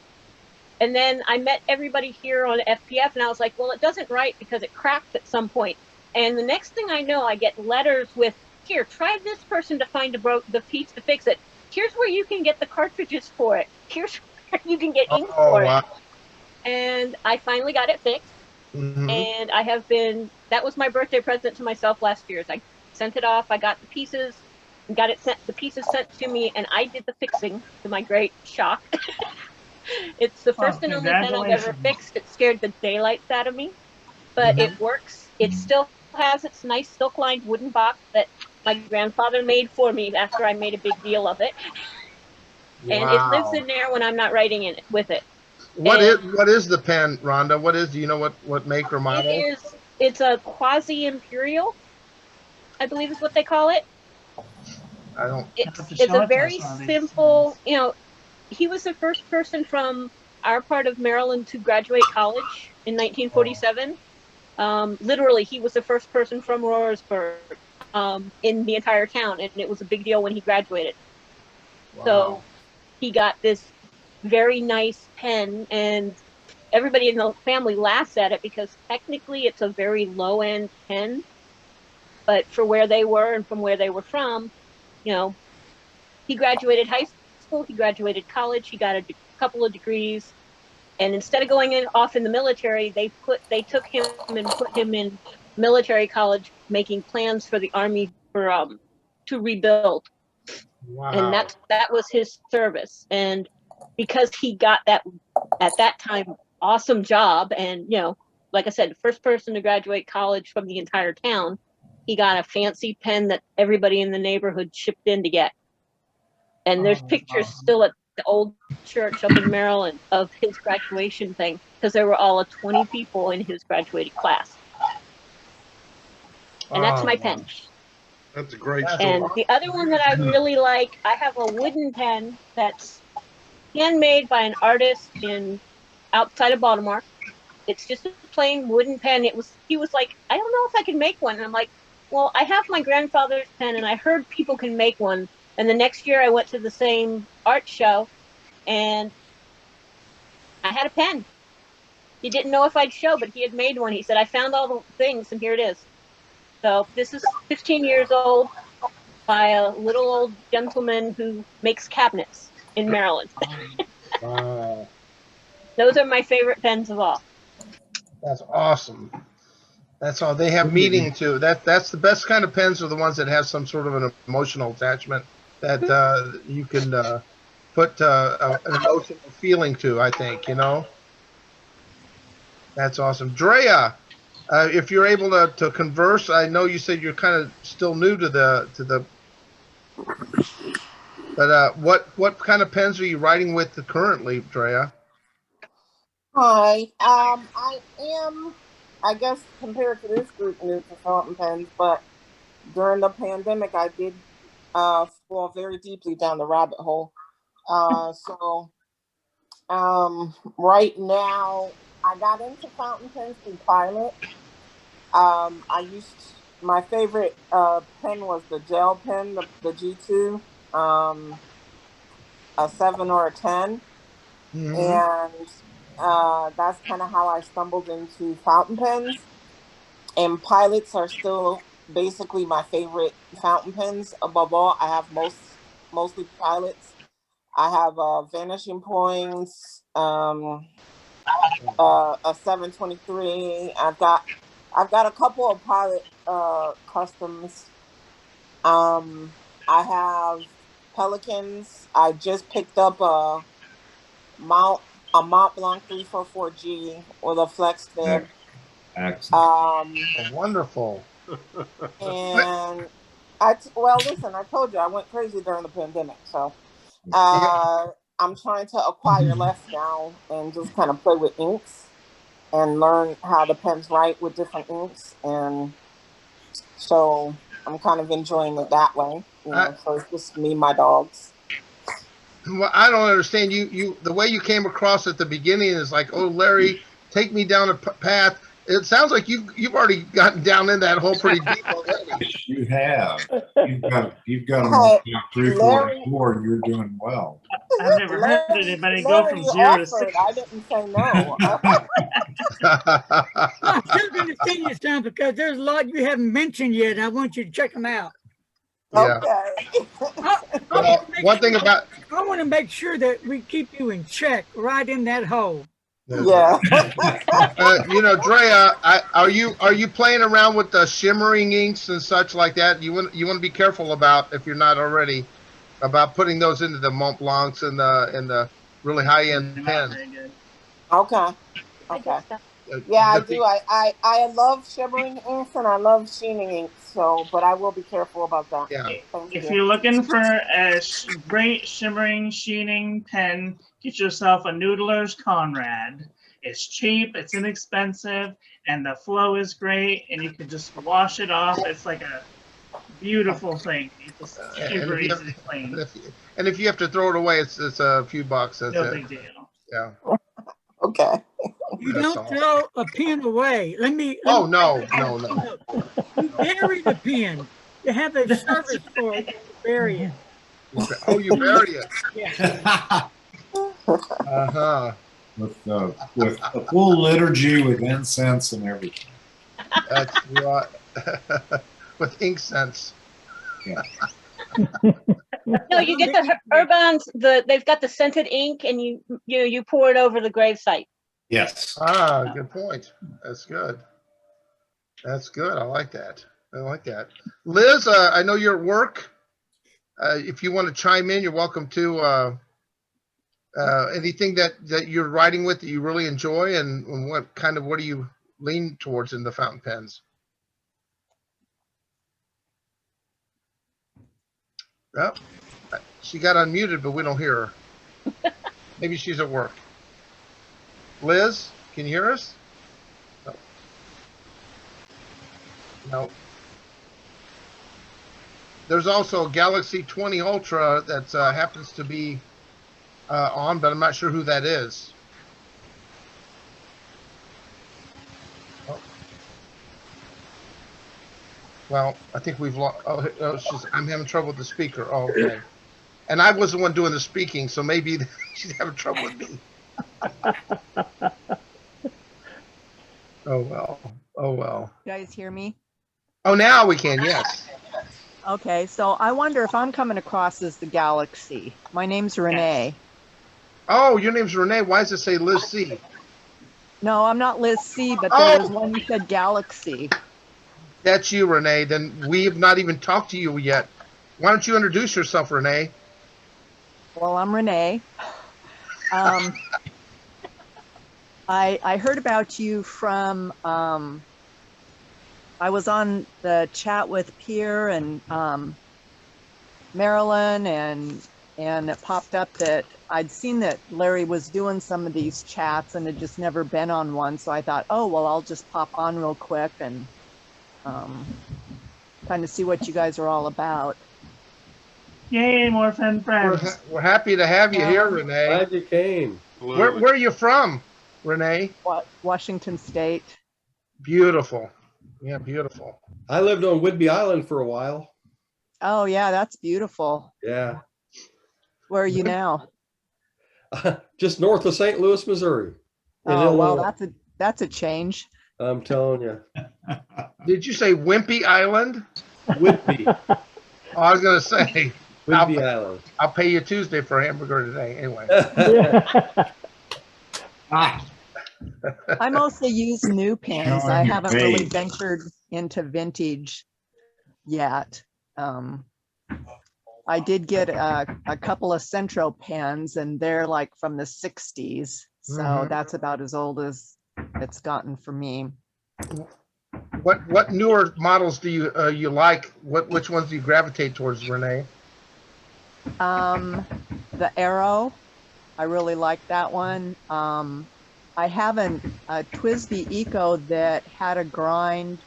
And then I met everybody here on FPF, and I was like, well, it doesn't write because it cracked at some point. And the next thing I know, I get letters with, here, try this person to find the piece to fix it. Here's where you can get the cartridges for it. Here's where you can get ink for it. And I finally got it fixed. Mm-hmm. And that was my birthday present to myself last year. I sent it off. I got the pieces, the pieces sent to me, and I did the fixing to my great shock. It's the first and only pen I've ever fixed. It scared the daylights out of me, but it works. It still has its nice silk-lined wooden box that my grandfather made for me after I made a big deal of it. And it lives in there when I'm not writing in it with it. What is the pen, Rhonda? Do you know what make or model? It's a quasi-imperial, I believe is what they call it. I don't. It's a very simple, he was the first person from our part of Maryland to graduate college in 1947. Literally, he was the first person from Roarsburg in the entire town, and it was a big deal when he graduated. Wow. So he got this very nice pen, and everybody in the family laughs at it because technically it's a very low-end pen, but for where they were and from where they were from, he graduated high school, he graduated college, he got a couple of degrees, and instead of going off in the military, they took him and put him in military college, making plans for the Army to rebuild. Wow. And that was his service. And because he got that at that time awesome job, and like I said, the first person to graduate college from the entire town, he got a fancy pen that everybody in the neighborhood chipped in to get. And there's pictures still at the old church up in Maryland of his graduation thing, because there were all of 20 people in his graduating class. And that's my pen. That's a great story. And the other one that I really like, I have a wooden pen that's handmade by an artist outside of Baltimore. It's just a plain wooden pen. He was like, I don't know if I can make one. And I'm like, well, I have my grandfather's pen, and I heard people can make one. And the next year I went to the same art show, and I had a pen. He didn't know if I'd show, but he had made one. He said, I found all the things, and here it is. So this is 15 years old by a little old gentleman who makes cabinets in Maryland. Wow. Those are my favorite pens of all. That's awesome. That's all. They have meaning too. That's the best kind of pens are the ones that have some sort of an emotional attachment that you can put an emotional feeling to, I think, That's awesome. Drea, if you're able to converse, I know you said you're kind of still new to the but what kind of pens are you writing with currently, Drea? Hi. I am, I guess, compared to this group, new to fountain pens, but during the pandemic, I did fall very deeply down the rabbit hole. Right now, I got into fountain pens through Pilot. My favorite pen was the gel pen, the G2, a 7 or a 10. Mm-hmm. And that's kind of how I stumbled into fountain pens. And Pilots are still basically my favorite fountain pens. Above all, I have mostly Pilots. I have Vanishing Points, a 723. I've got a couple of Pilot customs. I have Pelicans. I just picked up a Mont Blanc 344G with a flex bib. Excellent. Wonderful. And listen, I told you I went crazy during the pandemic. So I'm trying to acquire less now and just kind of play with inks and learn how the pens write with different inks. And so I'm kind of enjoying it that way. So it's just me, my dogs. Well, I don't understand you. The way you came across at the beginning is like, oh, Larry, take me down a path. It sounds like you've already gotten down in that hole pretty deep already. You have. You've got them all down 3, 4, and 4. You're doing well. I've never heard anybody go from 0 to 6. I didn't say no. I'm still going to send you some because there's a lot you haven't mentioned yet. I want you to check them out. Yeah. Okay. One thing about I want to make sure that we keep you in check right in that hole. Yeah. Drea, are you playing around with the shimmering inks and such like that? You want to be careful about, if you're not already, about putting those into the Mont Blancs and the really high end pens. Okay. Yeah, I do. I love shimmering inks and I love sheening inks. So, but I will be careful about that. Yeah. If you're looking for a great shimmering sheening pen, get yourself a Noodler's Conrad. It's cheap, it's inexpensive, and the flow is great, and you can just wash it off. It's like a beautiful thing. It's just super easy to clean. And if you have to throw it away, it's a few bucks. That's No it. big deal. Yeah. Okay. You don't throw a pen away. Oh, no. You bury the pen. You have a service for it. You bury it. Oh, you bury it. Yeah. Uh-huh. With a full liturgy with incense and everything. That's right. With ink sense. Yeah. No, you get the Urbans. They've got the scented ink, and you pour it over the gravesite. Yes. Ah, good point. That's good. That's good. I like that. Liz, I know you're at work. If you want to chime in, you're welcome to. Anything that you're writing with that you really enjoy, and what do you lean towards in the fountain pens? Oh, she got unmuted, but we don't hear her. Maybe she's at work. Liz, can you hear us? No. There's also a Galaxy 20 Ultra that happens to be on, but I'm not sure who that is. Oh. Well, I think we've lost. I'm having trouble with the speaker. Oh, okay. And I was the one doing the speaking, so maybe she's having trouble with me. Oh well. You guys hear me? Oh, now we can. Yes. Okay, so I wonder if I'm coming across as the Galaxy. My name's Renee. Oh, your name's Renee. Why does it say Liz C? No, I'm not Liz C, but there was one who said Galaxy. That's you, Renee. Then we have not even talked to you yet. Why don't you introduce yourself, Renee? Well, I'm Renee. I heard about you from, I was on the chat with Pierre and Marilyn, and it popped up that I'd seen that Larry was doing some of these chats and had just never been on one. So I thought, oh, well, I'll just pop on real quick and kind of see what you guys are all about. Yay, more friends. We're happy to have you here, Renee. Glad you came. Where are you from, Renee? Washington State. Beautiful. Yeah, beautiful. I lived on Whidbey Island for a while. Oh, yeah, that's beautiful. Yeah. Where are you now? Just north of St. Louis, Missouri. Oh, well, that's a change. I'm telling you. Did you say Wimpy Island? Whidbey. Oh, I was going to say. Whidbey Island. I'll pay you Tuesday for a hamburger today. Anyway. I mostly use new pens. I haven't really ventured into vintage yet. I did get a couple of Centro pens, and they're like from the 60s. So that's about as old as it's gotten for me. What newer models do you like? Which ones do you gravitate towards, Renee? The Arrow, I really like that one. I have a TWSBI Eco that had a grind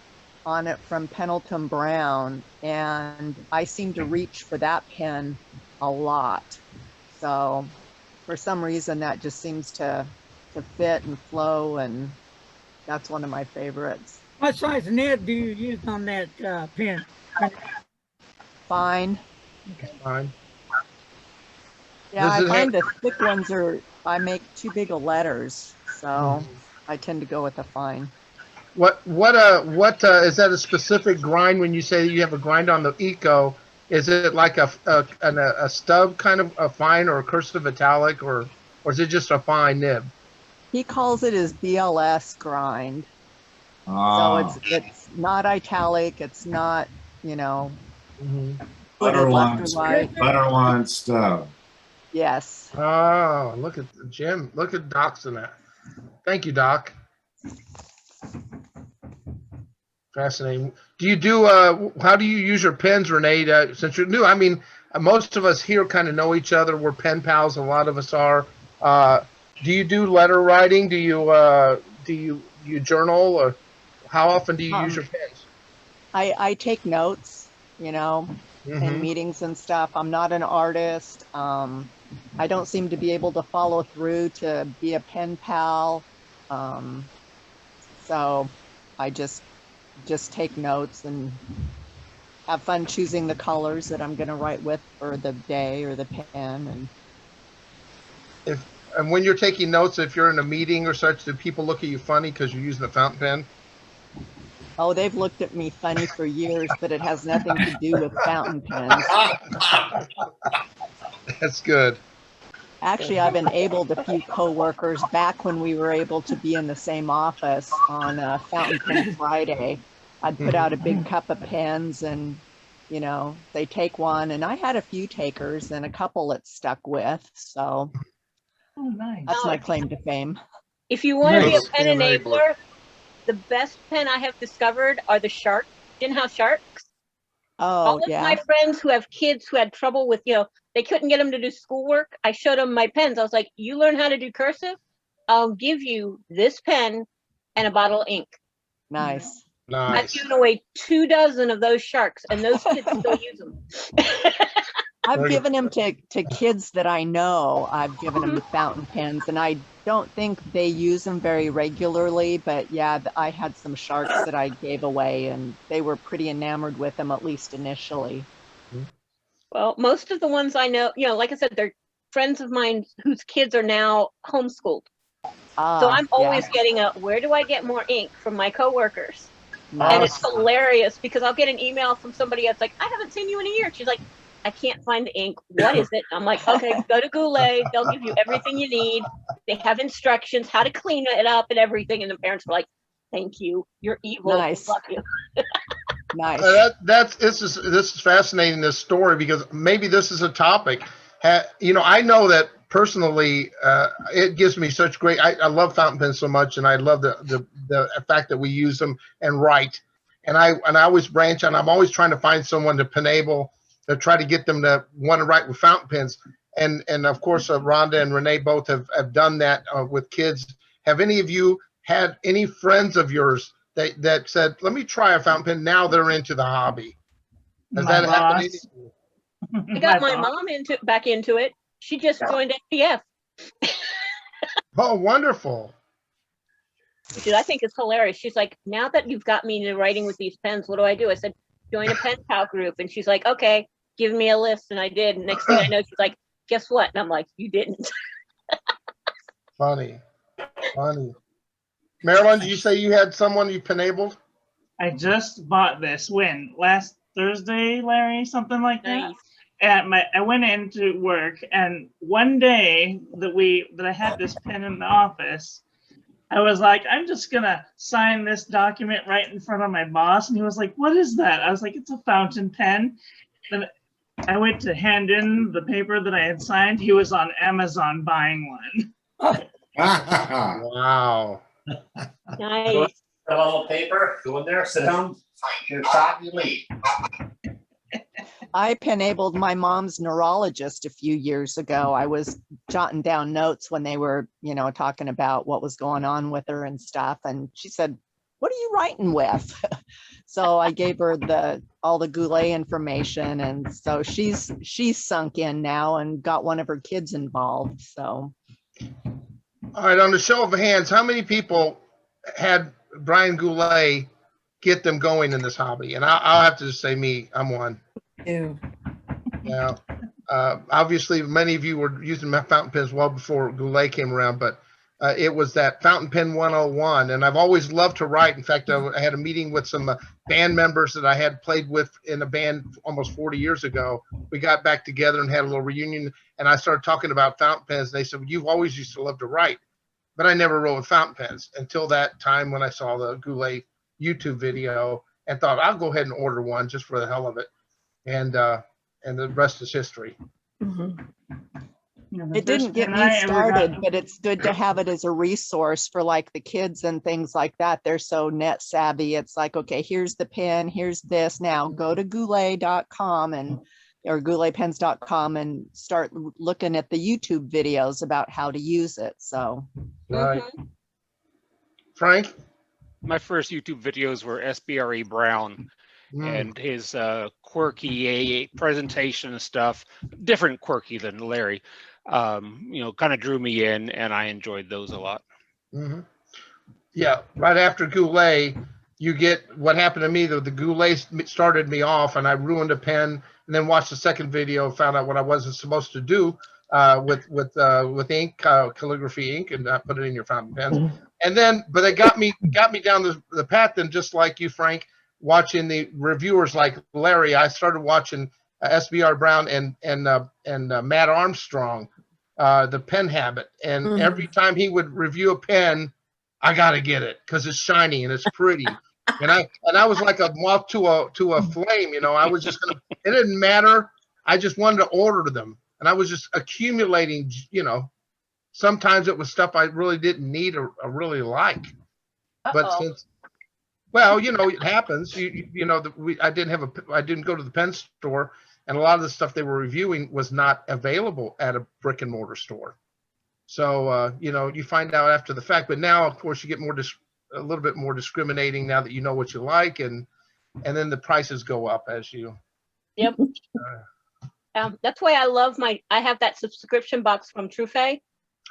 on it from Pendleton Brown, and I seem to reach for that pen a lot. So for some reason that just seems to fit and flow, and that's one of my favorites. What size nib do you use on that pen? Fine. Fine. Yeah, Does I it find have- the thick ones I make too big of letters, so I tend to go with the fine. What is that a specific grind when you say you have a grind on the Eco? Is it like a stub kind of a fine or a cursive italic or is it just a fine nib? He calls it his BLS grind. Ah. So it's not italic, it's not, Butterline stub. Yes. Oh, look at Jim. Look at Doc's in that. Thank you, Doc. Fascinating. Do you do, how do you use your pens, Renee, since you're new? I mean, most of us here kind of know each other. We're pen pals, a lot of us are. Do you do letter writing? Do you journal, or how often do you use your pens? I take notes, in meetings and stuff. I'm not an artist. I don't seem to be able to follow through to be a pen pal. So I just take notes and have fun choosing the colors that I'm going to write with for the day or the pen. And when you're taking notes, if you're in a meeting or such, do people look at you funny because you're using the fountain pen? Oh, they've looked at me funny for years, but it has nothing to do with fountain pens. That's good. Actually, I've enabled a few coworkers back when we were able to be in the same office on Fountain Pen Friday. I'd put out a big cup of pens and, they take one, and I had a few takers and a couple it stuck with. So nice. That's my claim to fame. If you want to be a pen enabler, the best pen I have discovered are the sharks, in-house sharks. All of my friends who have kids who had trouble with, they couldn't get them to do schoolwork. I showed them my pens. I was like, you learn how to do cursive? I'll give you this pen and a bottle of ink. Nice. I've given away 24 of those sharks, and those kids still use them. I've given them to kids that I know. I've given them the fountain pens, and I don't think they use them very regularly, but yeah, I had some sharks that I gave away, and they were pretty enamored with them, at least initially. Well, most of the ones I know, like I said, they're friends of mine whose kids are now homeschooled. So I'm always getting where do I get more ink from my coworkers? Nice. And it's hilarious because I'll get an email from somebody that's like, I haven't seen you in a year. She's like, I can't find the ink. What is it? I'm like, okay, go to Goulet. They'll give you everything you need. They have instructions how to clean it up and everything. And the parents were like, thank you. You're evil. Nice. Love you. Nice. This is fascinating, this story, because maybe this is a topic. I know that personally, it gives me such great. I love fountain pens so much, and I love the fact that we use them and write. And I always branch out. I'm always trying to find someone to penable, to try to get them to want to write with fountain pens. And of course, Rhonda and Renee both have done that with kids. Have any of you had any friends of yours that said, let me try a fountain pen? Now they're into the hobby. Has that happened? I got my mom back into it. She just joined FPF. Oh, wonderful. Which I think is hilarious. She's like, now that you've got me into writing with these pens, what do I do? I said, join a pen pal group. And she's like, okay, give me a list. And I did. And next thing I know, she's like, guess what? And I'm like, you didn't. Funny. Marilyn, did you say you had someone you penabled? I just bought this last Thursday, Larry, something like that. I went into work, and one day that I had this pen in the office, I was like, I'm just gonna sign this document right in front of my boss, and he was like, what is that? I was like, it's a fountain pen. And I went to hand in the paper that I had signed. He was on Amazon buying one. Wow. Nice. A little paper, go in there, sit down, your shot, you leave. I pen-abled my mom's neurologist a few years ago. I was jotting down notes when they were, talking about what was going on with her and stuff. And she said, "What are you writing with?" So I gave her all the Goulet information. And so she's sunk in now and got one of her kids involved. So. All right, on the show of hands, how many people had Brian Goulet get them going in this hobby? And I'll have to just say me, I'm one. Ew. Yeah. Obviously, many of you were using my fountain pens well before Goulet came around, but it was that fountain pen 101. And I've always loved to write. In fact, I had a meeting with some band members that I had played with in a band almost 40 years ago. We got back together and had a little reunion, and I started talking about fountain pens. They said, "Well, you've always used to love to write." But I never wrote with fountain pens until that time when I saw the Goulet YouTube video and thought, I'll go ahead and order one just for the hell of it. And the rest is history. Mm-hmm. It didn't get me started, but it's good to have it as a resource for like the kids and things like that. They're so net savvy. It's like, okay, here's the pen, here's this. Now go to goulet.com or gouletpens.com and start looking at the YouTube videos about how to use it. So, right. Frank? My first YouTube videos were SBRE Brown and his quirky presentation and stuff, different quirky than Larry, kind of drew me in, and I enjoyed those a lot. Mm-hmm. Yeah, right after Goulet, you get what happened to me. The Goulet started me off, and I ruined a pen, and then watched the second video, found out what I wasn't supposed to do with ink, calligraphy ink, and not put it in your fountain pens. And then, but it got me down the path. And just like you, Frank, watching the reviewers like Larry, I started watching SBR Brown and Matt Armstrong, the Pen Habit. And every time he would review a pen, I got to get it because it's shiny and it's pretty. And I was like a moth to a flame, I was just gonna. It didn't matter. I just wanted to order them, and I was just accumulating. Sometimes it was stuff I really didn't need or really like. But since, well, it happens. I didn't go to the pen store, and a lot of the stuff they were reviewing was not available at a brick and mortar store. So you find out after the fact. But now, of course, you get a little bit more discriminating now that you know what you like, and then the prices go up as you. Yep. That's why I have that subscription box from Trufe.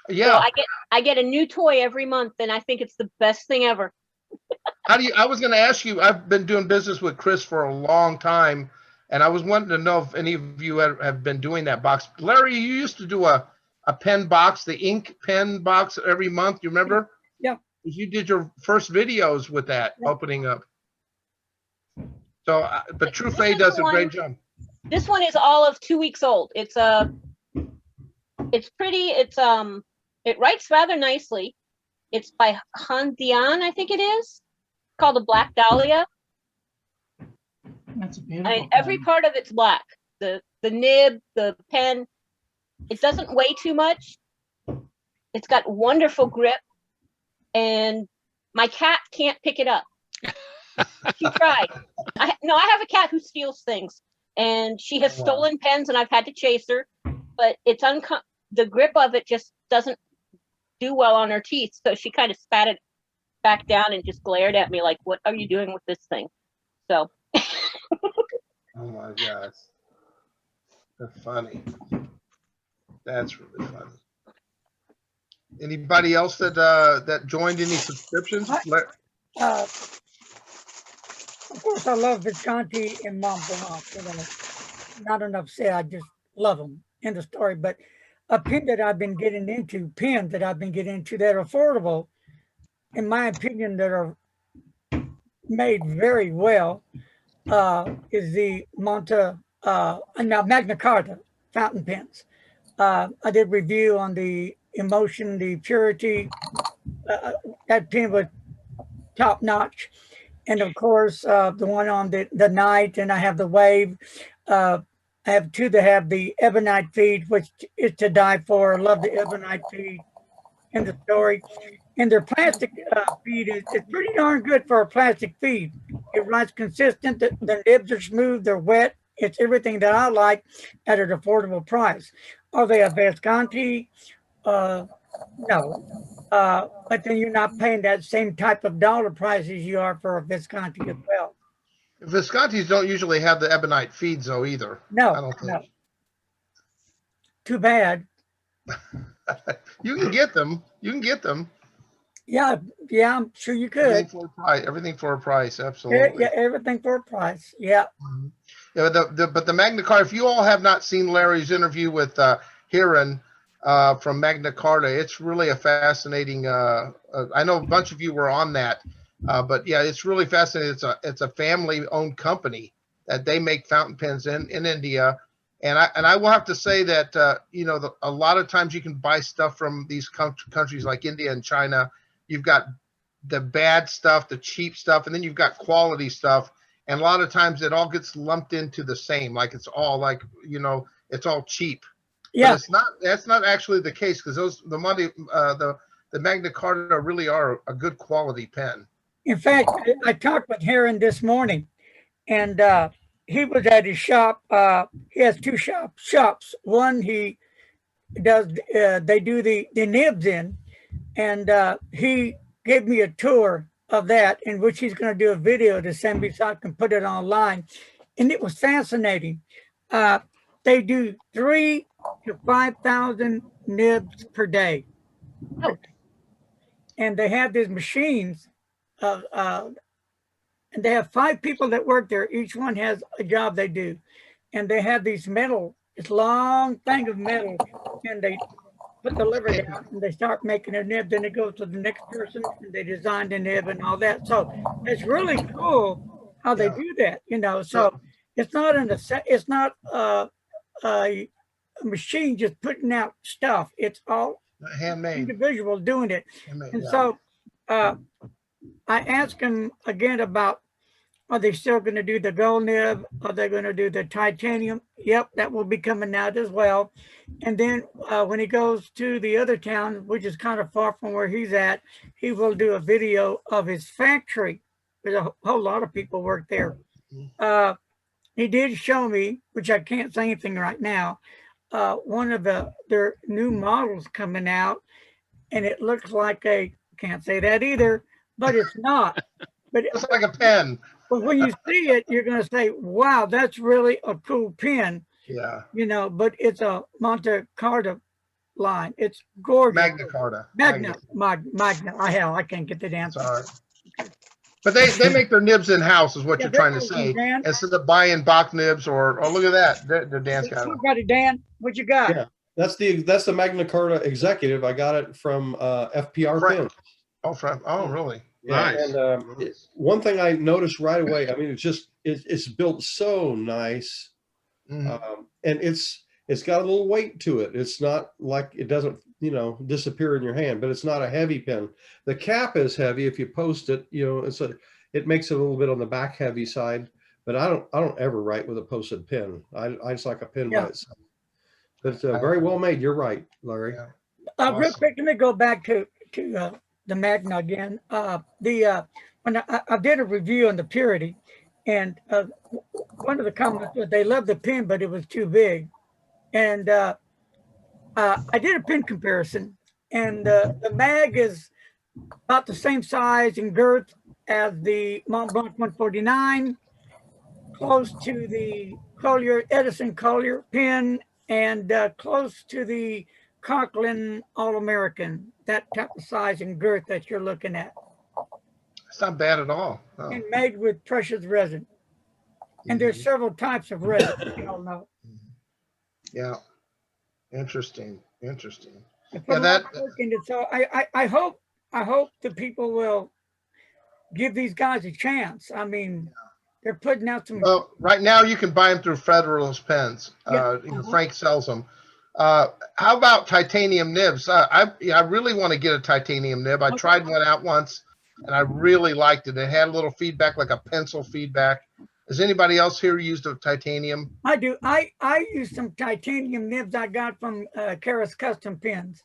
Yeah. So I get a new toy every month, and I think it's the best thing ever. I was going to ask you, I've been doing business with Chris for a long time, and I was wanting to know if any of you have been doing that box. Larry, you used to do a pen box, the ink pen box every month. You remember? Yeah. You did your first videos with that opening up. So, but Trufe does a great job. This one is all of 2 weeks old. It's pretty. It writes rather nicely. It's by Han Dian, I think it is. Called the Black Dahlia. That's beautiful. Every part of it's black. The nib, the pen. It doesn't weigh too much. It's got wonderful grip, and my cat can't pick it up. She tried. I have a cat who steals things, and she has stolen pens, and I've had to chase her. But it's the grip of it just doesn't do well on her teeth, so she kind of spat it back down and just glared at me like, "What are you doing with this thing?" So. Oh my gosh, that's funny. That's really funny. Anybody else that joined any subscriptions? Of course, I love Visconti and Montblanc. Not enough said. I just love them. End of story. But a pen that I've been getting into, that are affordable, in my opinion, that are made very well, is the Magna Carta fountain pens. I did review on the emotion, the purity. That pen was top notch. And of course, the one on the night, and I have the wave. I have two that have the ebonite feed, which is to die for. I love the ebonite feed in the story. And their plastic feed is pretty darn good for a plastic feed. It runs consistent. The nibs are smooth. They're wet. It's everything that I like at an affordable price. Are they a Visconti? No. But then you're not paying that same type of dollar price as you are for a Visconti as well. Viscontis don't usually have the ebonite feeds though either. No, I don't think. no. Too bad. You can get them. You can get them. Yeah, yeah, I'm sure you could. Everything for a price. Everything for a price. Absolutely. Yeah, everything for a price. Yeah. Yeah, but the Magna Carta. If you all have not seen Larry's interview with Hiran from Magna Carta, it's really a fascinating. I know a bunch of you were on that, but yeah, it's really fascinating. It's a family-owned company that they make fountain pens in India, and I will have to say that a lot of times you can buy stuff from these countries like India and China. You've got the bad stuff, the cheap stuff, and then you've got quality stuff. And a lot of times it all gets lumped into the same, like it's all like, it's all cheap. Yeah. But it's not, that's not actually the case, because the Magna Carta really are a good quality pen. In fact, I talked with Heron this morning, and he was at his shop. He has two shops. One he does, they do the nibs in, and he gave me a tour of that, in which he's going to do a video to send me so I can put it online. And it was fascinating. They do 3,000 to 5,000 nibs per day. Oh. And they have these machines, and they have 5 people that work there. Each one has a job they do. And they have these this long thing of metal, and they put the lever down and they start making a nib. Then it goes to the next person and they design the nib and all that. So it's really cool how they do that, So it's not a machine just putting out stuff. It's all handmade, individual doing it. Handmade, and so I asked him again about, are they still going to do the gold nib? Are they going to do the titanium? Yep, that will be coming out as well. And then when he goes to the other town, which is kind of far from where he's at, he will do a video of his factory. There's a whole lot of people work there. He did show me, which I can't say anything right now, one of their new models coming out, and it looks like can't say that either, but it's not. But it's like a pen. But when you see it, you're going to say, wow, that's really a cool pen. Yeah. But it's a Monte Carlo line. It's gorgeous. Magna Carta. Magna. I can't get the damn. Sorry. But they make their nibs in-house is what you're trying to say. Dan. Instead of buying Bach nibs or look at that. They're Dan's got it. Got it, Dan. What you got? Yeah. That's the Magna Carta Executive. I got it from FPR Pens. Oh, really? Yeah, nice. And one thing I noticed right away, I mean, it's built so nice, and it's got a little weight to it. It's not like it doesn't disappear in your hand, but it's not a heavy pen. The cap is heavy if you post it. It makes it a little bit on the back heavy side. But I don't ever write with a posted pen. I just like a pen by itself. But it's very well made. You're right, Larry. Yeah. Awesome. Real quick, let me go back to the Magna again. When I did a review on the Purity, and one of the comments was they loved the pen, but it was too big. And I did a pen comparison, and the mag is about the same size and girth as the Mont Blanc 149, close to the Edison Collier pen, and close to the Conklin All-American, that type of size and girth that you're looking at. It's not bad at all. No. And made with precious resin. And there's several types of resin, you all know. Yeah. Interesting. Yeah, so I hope the people will give these guys a chance. I mean, they're putting out some. Well, right now you can buy them through Federalist Pens. Frank sells them. How about titanium nibs? I really want to get a titanium nib. I tried one out once, and I really liked it. It had a little feedback, like a pencil feedback. Has anybody else here used a titanium? I do. I use some titanium nibs I got from Karis Custom Pens,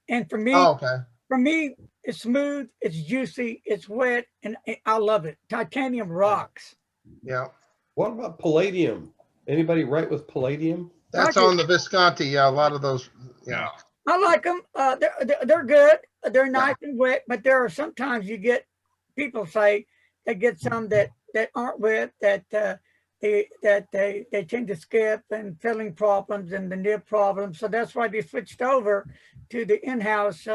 and for me, it's smooth, it's juicy, it's wet, and I love it. Titanium rocks. Yeah. What about palladium? Anybody write with palladium? That's on the Visconti. Yeah, a lot of those. Yeah. I like them. They're good. They're nice and wet, but there are sometimes you get people say they get some that aren't wet that they tend to skip and filling problems and the nib problems. So that's why they switched over to the in-house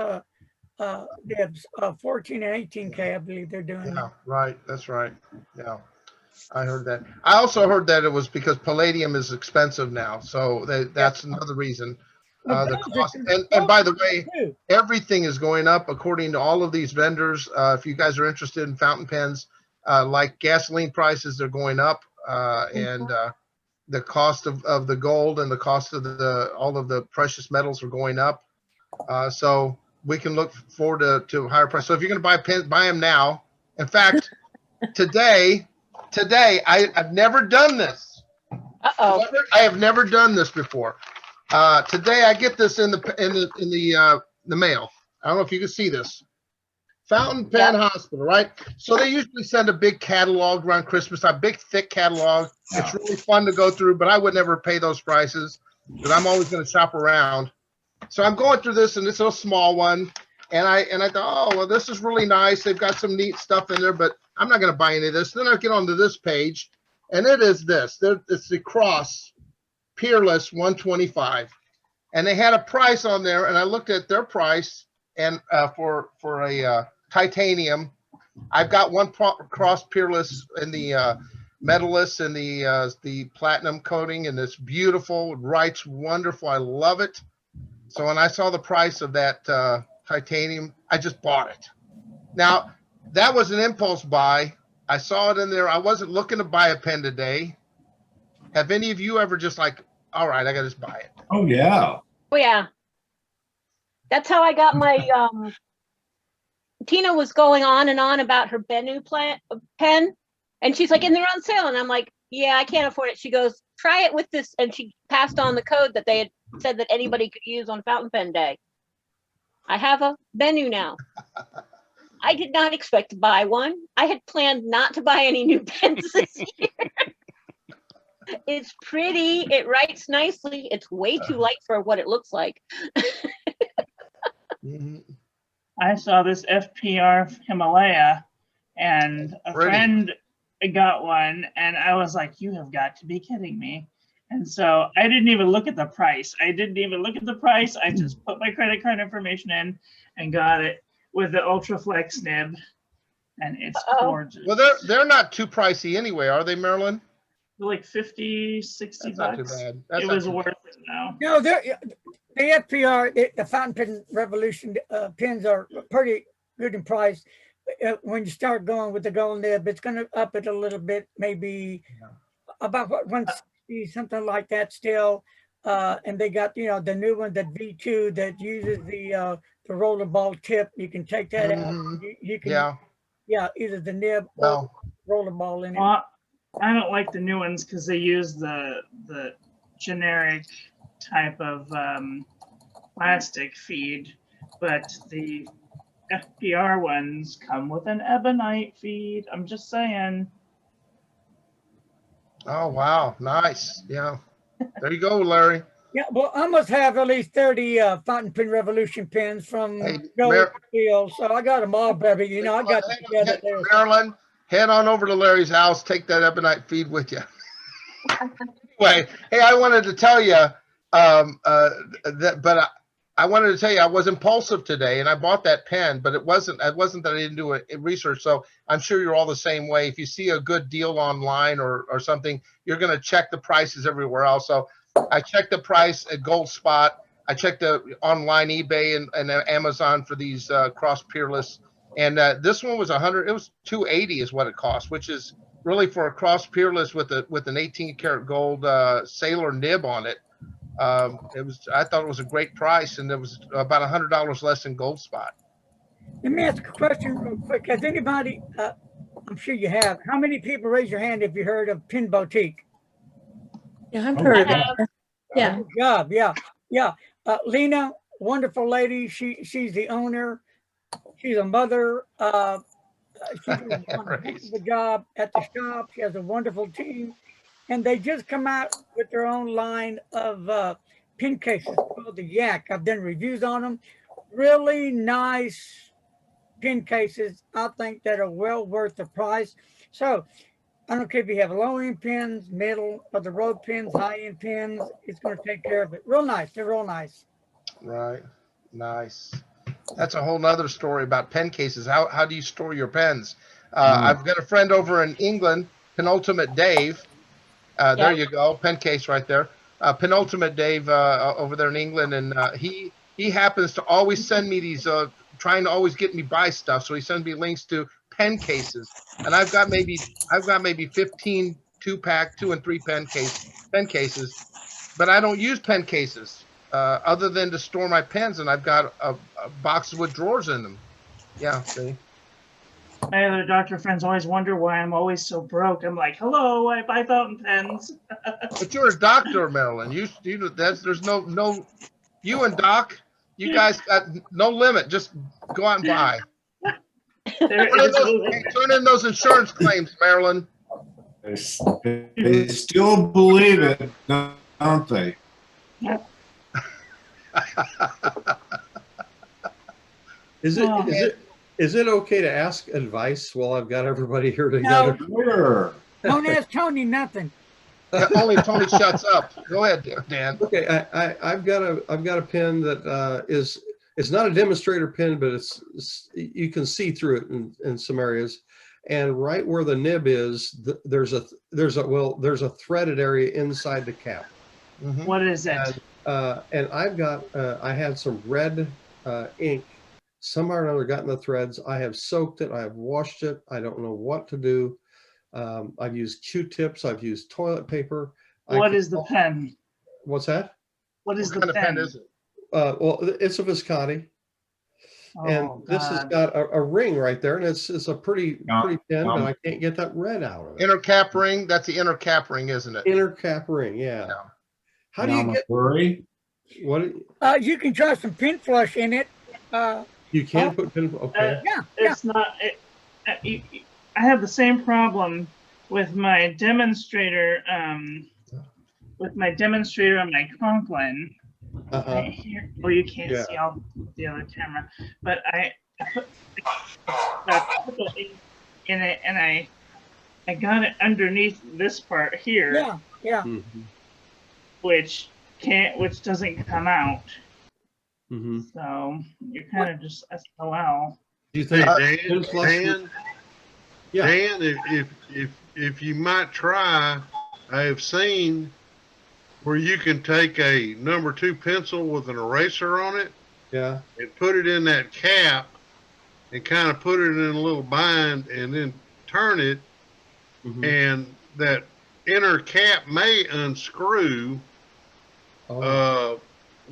nibs 14 and 18K. I believe they're doing. Yeah, right. That's right. Yeah. I heard that. I also heard that it was because palladium is expensive now. So that's another reason. The cost, and by the way, everything is going up according to all of these vendors. If you guys are interested in fountain pens, like gasoline prices, they're going up, and the cost of the gold and the cost of all of the precious metals are going up. So we can look forward to higher price. So if you're going to buy pens, buy them now. In fact, today I've never done this. I have never done this before. Today I get this in the mail. I don't know if you can see this. Fountain Pen Hospital, right? So they usually send a big catalog around Christmas, a big thick catalog. It's really fun to go through, but I would never pay those prices because I'm always going to shop around. So I'm going through this, and it's a small one, and I thought, oh well, this is really nice. They've got some neat stuff in there, but I'm not going to buy any of this. Then I get onto this page, and it is this. It's the Cross Peerless 125, and they had a price on there, and I looked at their price, and for a titanium, I've got one Cross Peerless in the medalist and the platinum coating, and it's beautiful. It writes wonderful. I love it. So when I saw the price of that titanium, I just bought it. Now that was an impulse buy. I saw it in there. I wasn't looking to buy a pen today. Have any of you ever just like, all right, I got to just buy it? Oh yeah. Oh yeah. That's how I got my Tina was going on and on about her Bennu pen, and she's like, and they're on sale, and I'm like, yeah, I can't afford it. She goes, try it with this, and she passed on the code that they had said that anybody could use on Fountain Pen Day. I have a Bennu now. I did not expect to buy one. I had planned not to buy any new pens this year. It's pretty. It writes nicely. It's way too light for what it looks like. I saw this FPR Himalaya, and a friend got one, and I was like, you have got to be kidding me. And so I didn't even look at the price. I just put my credit card information in and got it with the Ultra Flex nib, and it's gorgeous. Well, they're not too pricey anyway, are they, Marilyn? They're like 50, 60 That's not bucks. too bad. That's It not was too worth bad. it now. No, the FPR, the Fountain Pen Revolution pens are pretty good in price. When you start going with the gold nib, it's going to up it a little bit, maybe about 160, something like that still. And they got, the new one, the V2 that uses the rollerball tip. You can take that out. You can, either the nib or rollerball in it. Well, I don't like the new ones because they use the generic type of plastic feed, but the FPR ones come with an ebonite feed. I'm just saying. Oh wow, nice. Yeah, there you go, Larry. Yeah, well, I must have at least 30 Fountain Pen Revolution pens from Field, so I got them all, baby. I got them together there. Marilyn, head on over to Larry's house. Take that ebonite feed with you. Anyway, hey, I wanted to tell you I wanted to tell you I was impulsive today, and I bought that pen, but it wasn't that I didn't do a research. So I'm sure you're all the same way. If you see a good deal online or something, you're going to check the prices everywhere else. So I checked the price at Gold Spot. I checked the online eBay and Amazon for these Cross Peerless, and this one was $100. It was $280 is what it cost, which is really for a Cross Peerless with an 18 karat gold sailor nib on it. I thought it was a great price, and it was about $100 less than Gold Spot. Let me ask a question real quick. Has anybody, I'm sure you have, how many people raise your hand if you heard of Pen Boutique? Yeah, I've heard of it. Yeah. Good job. Yeah. Lena, wonderful lady. She's the owner. She's a mother. She does a wonderful job at the shop. She has a wonderful team. and they just come out with their own line of pen cases called the Yak. I've done reviews on them. Really nice pen cases. I think that are well worth the price. So I don't care if you have low-end pens, middle of the road pens, high-end pens. It's going to take care of it. Real nice. They're real nice. Right. Nice. That's a whole nother story about pen cases. How do you store your pens? I've got a friend over in England, Penultimate Dave. There you go, pen case right there. Penultimate Dave over there in England, and he happens to always send me these, trying to always get me buy stuff. So he sends me links to pen cases, and I've got maybe 15 2-pack, 2 and 3 pen cases, but I don't use pen cases other than to store my pens, and I've got a boxes with drawers in them. Yeah, see. My other doctor friends always wonder why I'm always so broke. I'm like, hello, I buy fountain pens. But you're a doctor, Marilyn. There's no you and Doc, you guys got no limit. Just go out and buy. Turn in those insurance claims, Marilyn. They still believe it, don't they? Yep. Is it okay to ask advice while I've got everybody here together? No. Sure. Don't ask Tony nothing. Only Tony shuts up. Go ahead, Dan. Okay, I've got a pen that it's not a demonstrator pen, but you can see through it in some areas. And right where the nib is, there's a threaded area inside the cap. Mm-hmm. What is it? And I had some red ink. Somehow or another got in the threads. I have soaked it. I have washed it. I don't know what to do. I've used Q-tips. I've used toilet paper. What is the pen? What's that? What is the kind pen? of pen is it? Well, it's a Visconti. And this has got a ring right there, and it's a pretty pen, but I can't get that red out of it. Inner cap ring. That's the inner cap ring, isn't it? Inner cap ring, yeah. How do you get? What? You can try some pen flush in it. You can put pen. Okay. It's not. I have the same problem with my demonstrator. With my demonstrator on my Conklin. Right here. Oh, you can't see all the other camera, but I put the ink in it, and I got it underneath this part here. Yeah. Which doesn't come out. Mm-hmm. So you're kind of just SOL. Do you think Dan, if you might try, I have seen where you can take a number 2 pencil with an eraser on it, and put it in that cap, and kind of put it in a little bind, and then turn it, and that inner cap may unscrew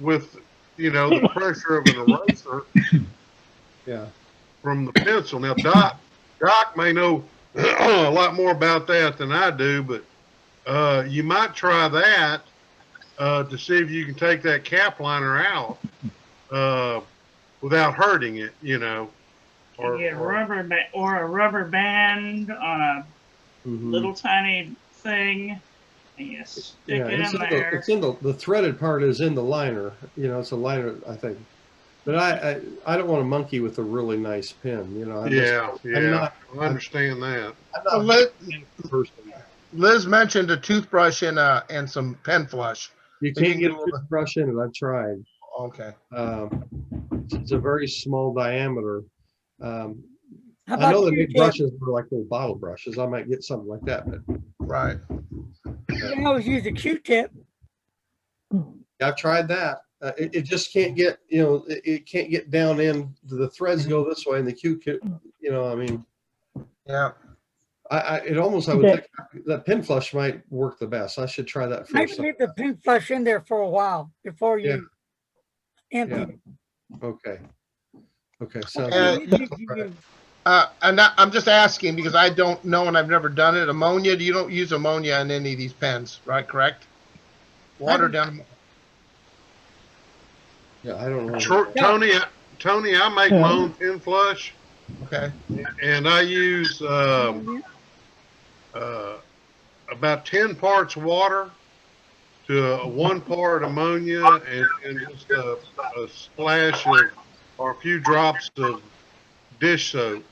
with the pressure of an eraser from the pencil. Now Doc may know a lot more about that than I do, but you might try that to see if you can take that cap liner out without hurting it, or a rubber band on a little tiny thing. And you stick it in there. It's in the threaded part is in the liner. It's a liner, I think. But I don't want to monkey with a really nice pen. I understand that. Liz mentioned a toothbrush and some pen flush. You can't get a toothbrush in it. I've tried. Okay. It's a very small diameter. I know they make brushes for like little bottle brushes. I might get something like that. But right. You can always use a Q-tip. I've tried that. It just can't get, it can't get down in. The threads go this way, and the Q-tip, Yeah. I would think that pen flush might work the best. I should try that first. Maybe leave the pen flush in there for a while before you empty it. Okay. Sounds good. And I'm just asking because I don't know and I've never done it. Ammonia, you don't use ammonia in any of these pens, right? Correct? Water down. Yeah, I don't know. Tony, I make my own pen flush. Okay. And I use about 10 parts water to 1 part ammonia and just a splash of or a few drops of dish soap.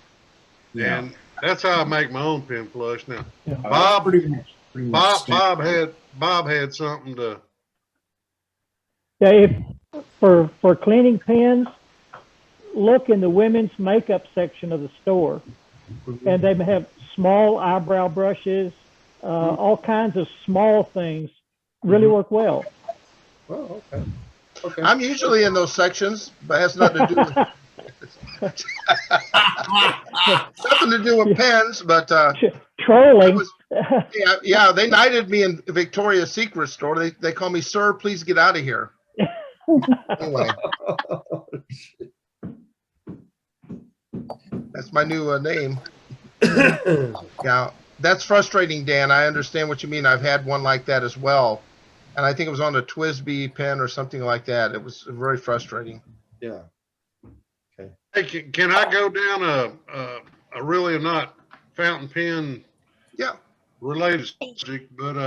Yeah. And that's how I make my own pen flush. Now, That's Bob, pretty much standard. Bob had something to. Yeah, for cleaning pens, look in the women's makeup section of the store, and they have small eyebrow brushes, all kinds of small things really work well. Oh, okay. Okay. I'm usually in those sections, but it has nothing to do with nothing to do with pens. But trolling. Yeah, they knighted me in Victoria's Secret store. They call me sir. Please get out of here. Anyway, that's my new name. Yeah, that's frustrating, Dan. I understand what you mean. I've had one like that as well, and I think it was on a TWSBI pen or something like that. It was very frustrating. Yeah. Okay. Hey, can I go down a really not fountain pen? Yeah. Related subject, but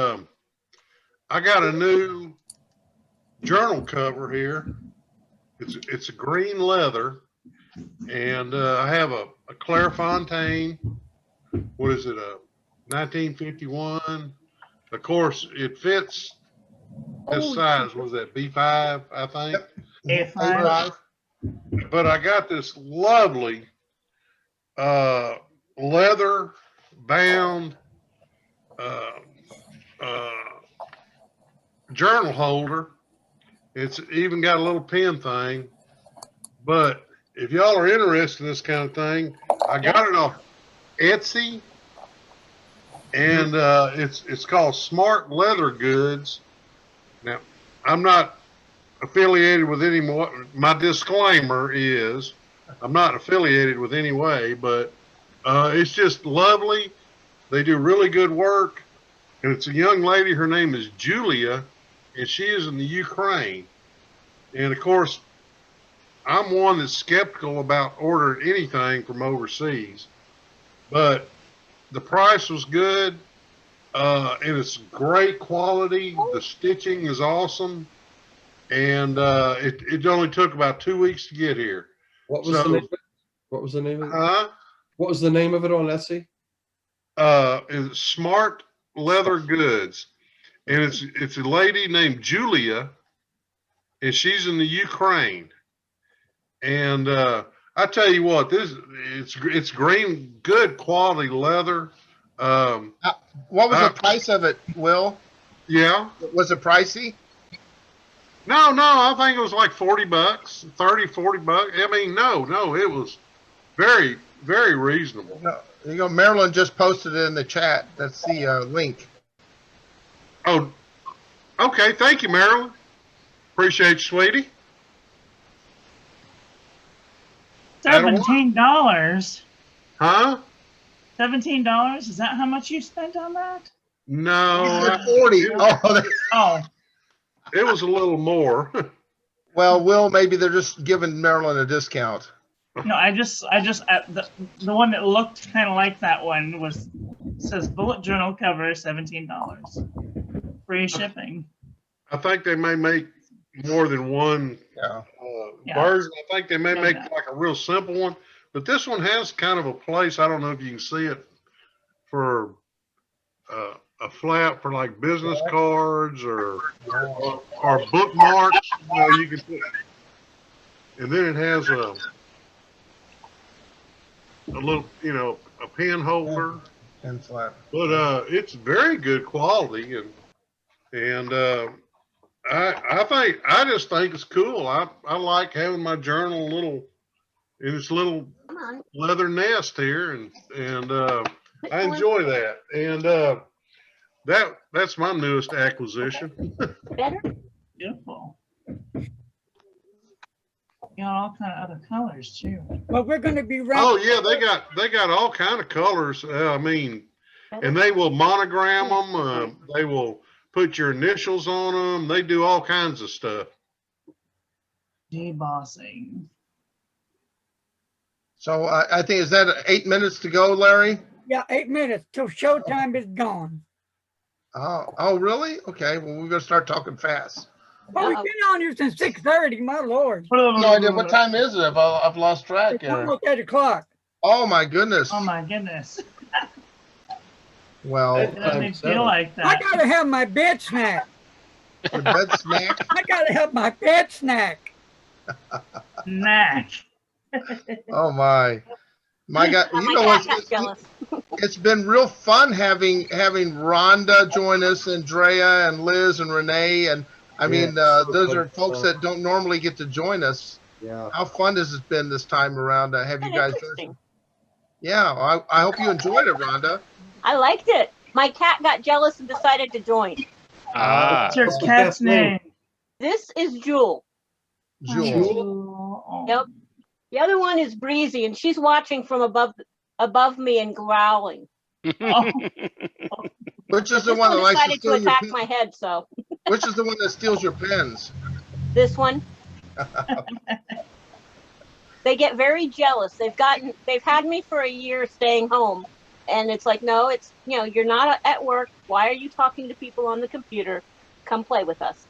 I got a new journal cover here. It's a green leather, and I have a Clairefontaine. What is it? A 1951. Of course, it fits this size. Was that B5? I think. A5. But I got this lovely leather bound journal holder. It's even got a little pen thing. But if y'all are interested in this kind of thing, I got it off Etsy, and it's called Smart Leather Goods. Now, I'm not affiliated with any more. My disclaimer is I'm not affiliated with any way, but it's just lovely. They do really good work, and it's a young lady. Her name is Julia, and she is in the Ukraine. And of course, I'm one that's skeptical about ordering anything from overseas, but the price was good, and it's great quality. The stitching is awesome, and it only took about 2 weeks to get here. What was the name of it? What was the name of it? Huh? What was the name of it on Etsy? It's Smart Leather Goods, and it's a lady named Julia, and she's in the Ukraine. And I tell you what, it's green, good quality leather. What was the price of it, Will? Yeah. Was it pricey? No, I think it was like $40, 30, $40. I mean, no, it was very, very reasonable. No, you go. Marilyn just posted it in the chat. That's the link. Oh, okay. Thank you, Marilyn. Appreciate you, sweetie. $17. Huh? $17? Is that how much you spent on that? No. 40. Oh. It was a little more. Well, Will, maybe they're just giving Marilyn a discount. No, I just the one that looked kind of like that one says bullet journal cover, $17. Free shipping. I think they may make more than one version. I think they may make like a real simple one, but this one has kind of a place. I don't know if you can see it for a flap for like business cards or bookmarks. You know, you can put, and then it has a little, a pen holder. Pen flap. But it's very good quality, and I just think it's cool. I like having my journal in this little leather nest here, and I enjoy that. And that's my newest acquisition. Better? Beautiful. You got all kind of other colors too. Well, we're going to be Oh yeah, they got all kind of colors. I mean, and they will monogram them. They will put your initials on them. They do all kinds of stuff. Debossing. So I think, is that 8 minutes to go, Larry? Yeah, 8 minutes till showtime is gone. Oh, really? Okay. Well, we're gonna start talking fast. Well, we've been on here since 6:30. My lord. No idea what time is it. I've lost track It's here. almost 8 o'clock. Oh my goodness. Oh my goodness. Well, It doesn't feel like that. I gotta have my bed snack. Your bed snack. I gotta have my bed snack. Snack. Oh my God! You know what? It's been real fun having Rhonda join us, and Drea and Liz and Renee, and I mean those are folks that don't normally get to join us. Yeah. How fun has it been this time around to have you guys? Yeah, I hope you enjoyed it, Rhonda. I liked it. My cat got jealous and decided to join. What's your cat's name? This is Jewel. Jewel. Yep. The other one is Breezy, and she's watching from above me and growling. Which is the one that likes to decided to steal your attack pen? my head, so Which is the one that steals your pens? this one. They get very jealous. They've had me for a year staying home, and it's like, no, it's, you're not at work. Why are you talking to people on the computer? Come play with us.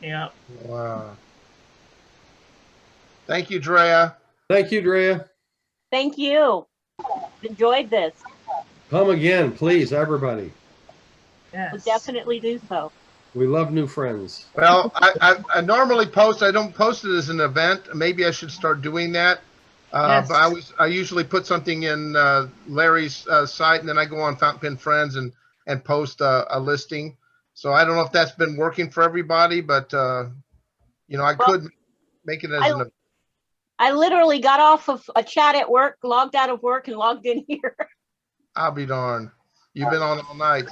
Yeah. Wow. Thank you, Drea. Thank you, Drea. Thank you. Enjoyed this. Come again, please, everybody. We'll definitely do so. We love new friends. Well, I normally post. I don't post it as an event. Maybe I should start doing that. Yes. But I usually put something in Larry's site, and then I go on Fountain Pen Friends and post a listing. So I don't know if that's been working for everybody, but I could make it as an event. I literally got off of a chat at work, logged out of work, and logged in here. I'll be darned. You've been on all night,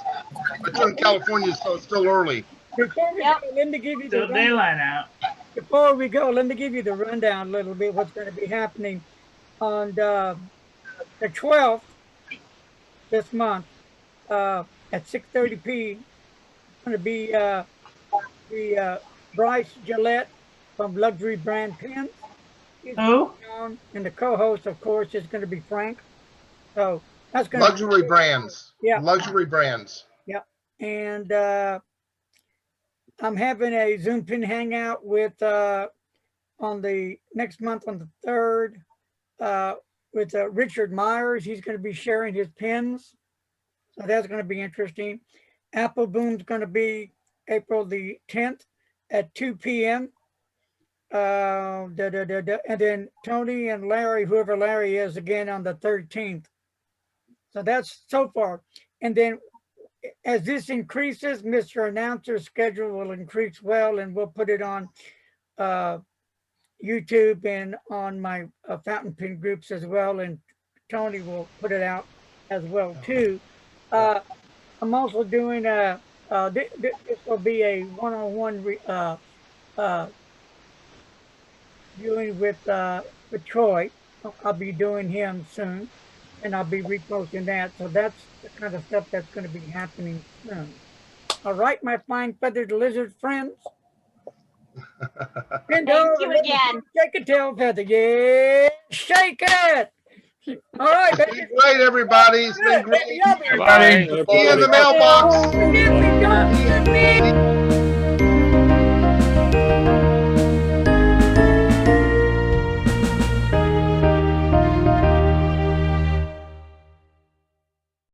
but you're in California, so it's still early. Before we go, let me give you the Still daylight out. Before we go, let me give you the rundown a little bit what's going to be happening on the 12th this month at 6:30 p.m. Going to be the Bryce Gillette from Luxury Brand Pens. Who? And the co-host, of course, is going to be Frank. So that's going to Luxury Brands. Yeah. Luxury Brands. Yeah. And I'm having a Zoom Pen Hangout with on the next month on the 3rd with Richard Myers. He's going to be sharing his pens. So that's going to be interesting. Apple Boom's going to be April the 10th at 2 p.m. And then Tony and Larry, whoever Larry is, again on the 13th. So that's so far. And then as this increases, Mr. Announcer's schedule will increase well, and we'll put it on YouTube and on my fountain pen groups as well. And Tony will put it out as well too. I'm also doing this will be a one-on-one viewing with Troy. I'll be doing him soon, and I'll be reposting that. So that's the kind of stuff that's going to be happening soon. All right, my fine feathered lizard friends. Thank you again. Shake a tail feather. Yeah, shake it. All right, baby. Great, everybody. It's been great. Everybody. See you in the mailbox.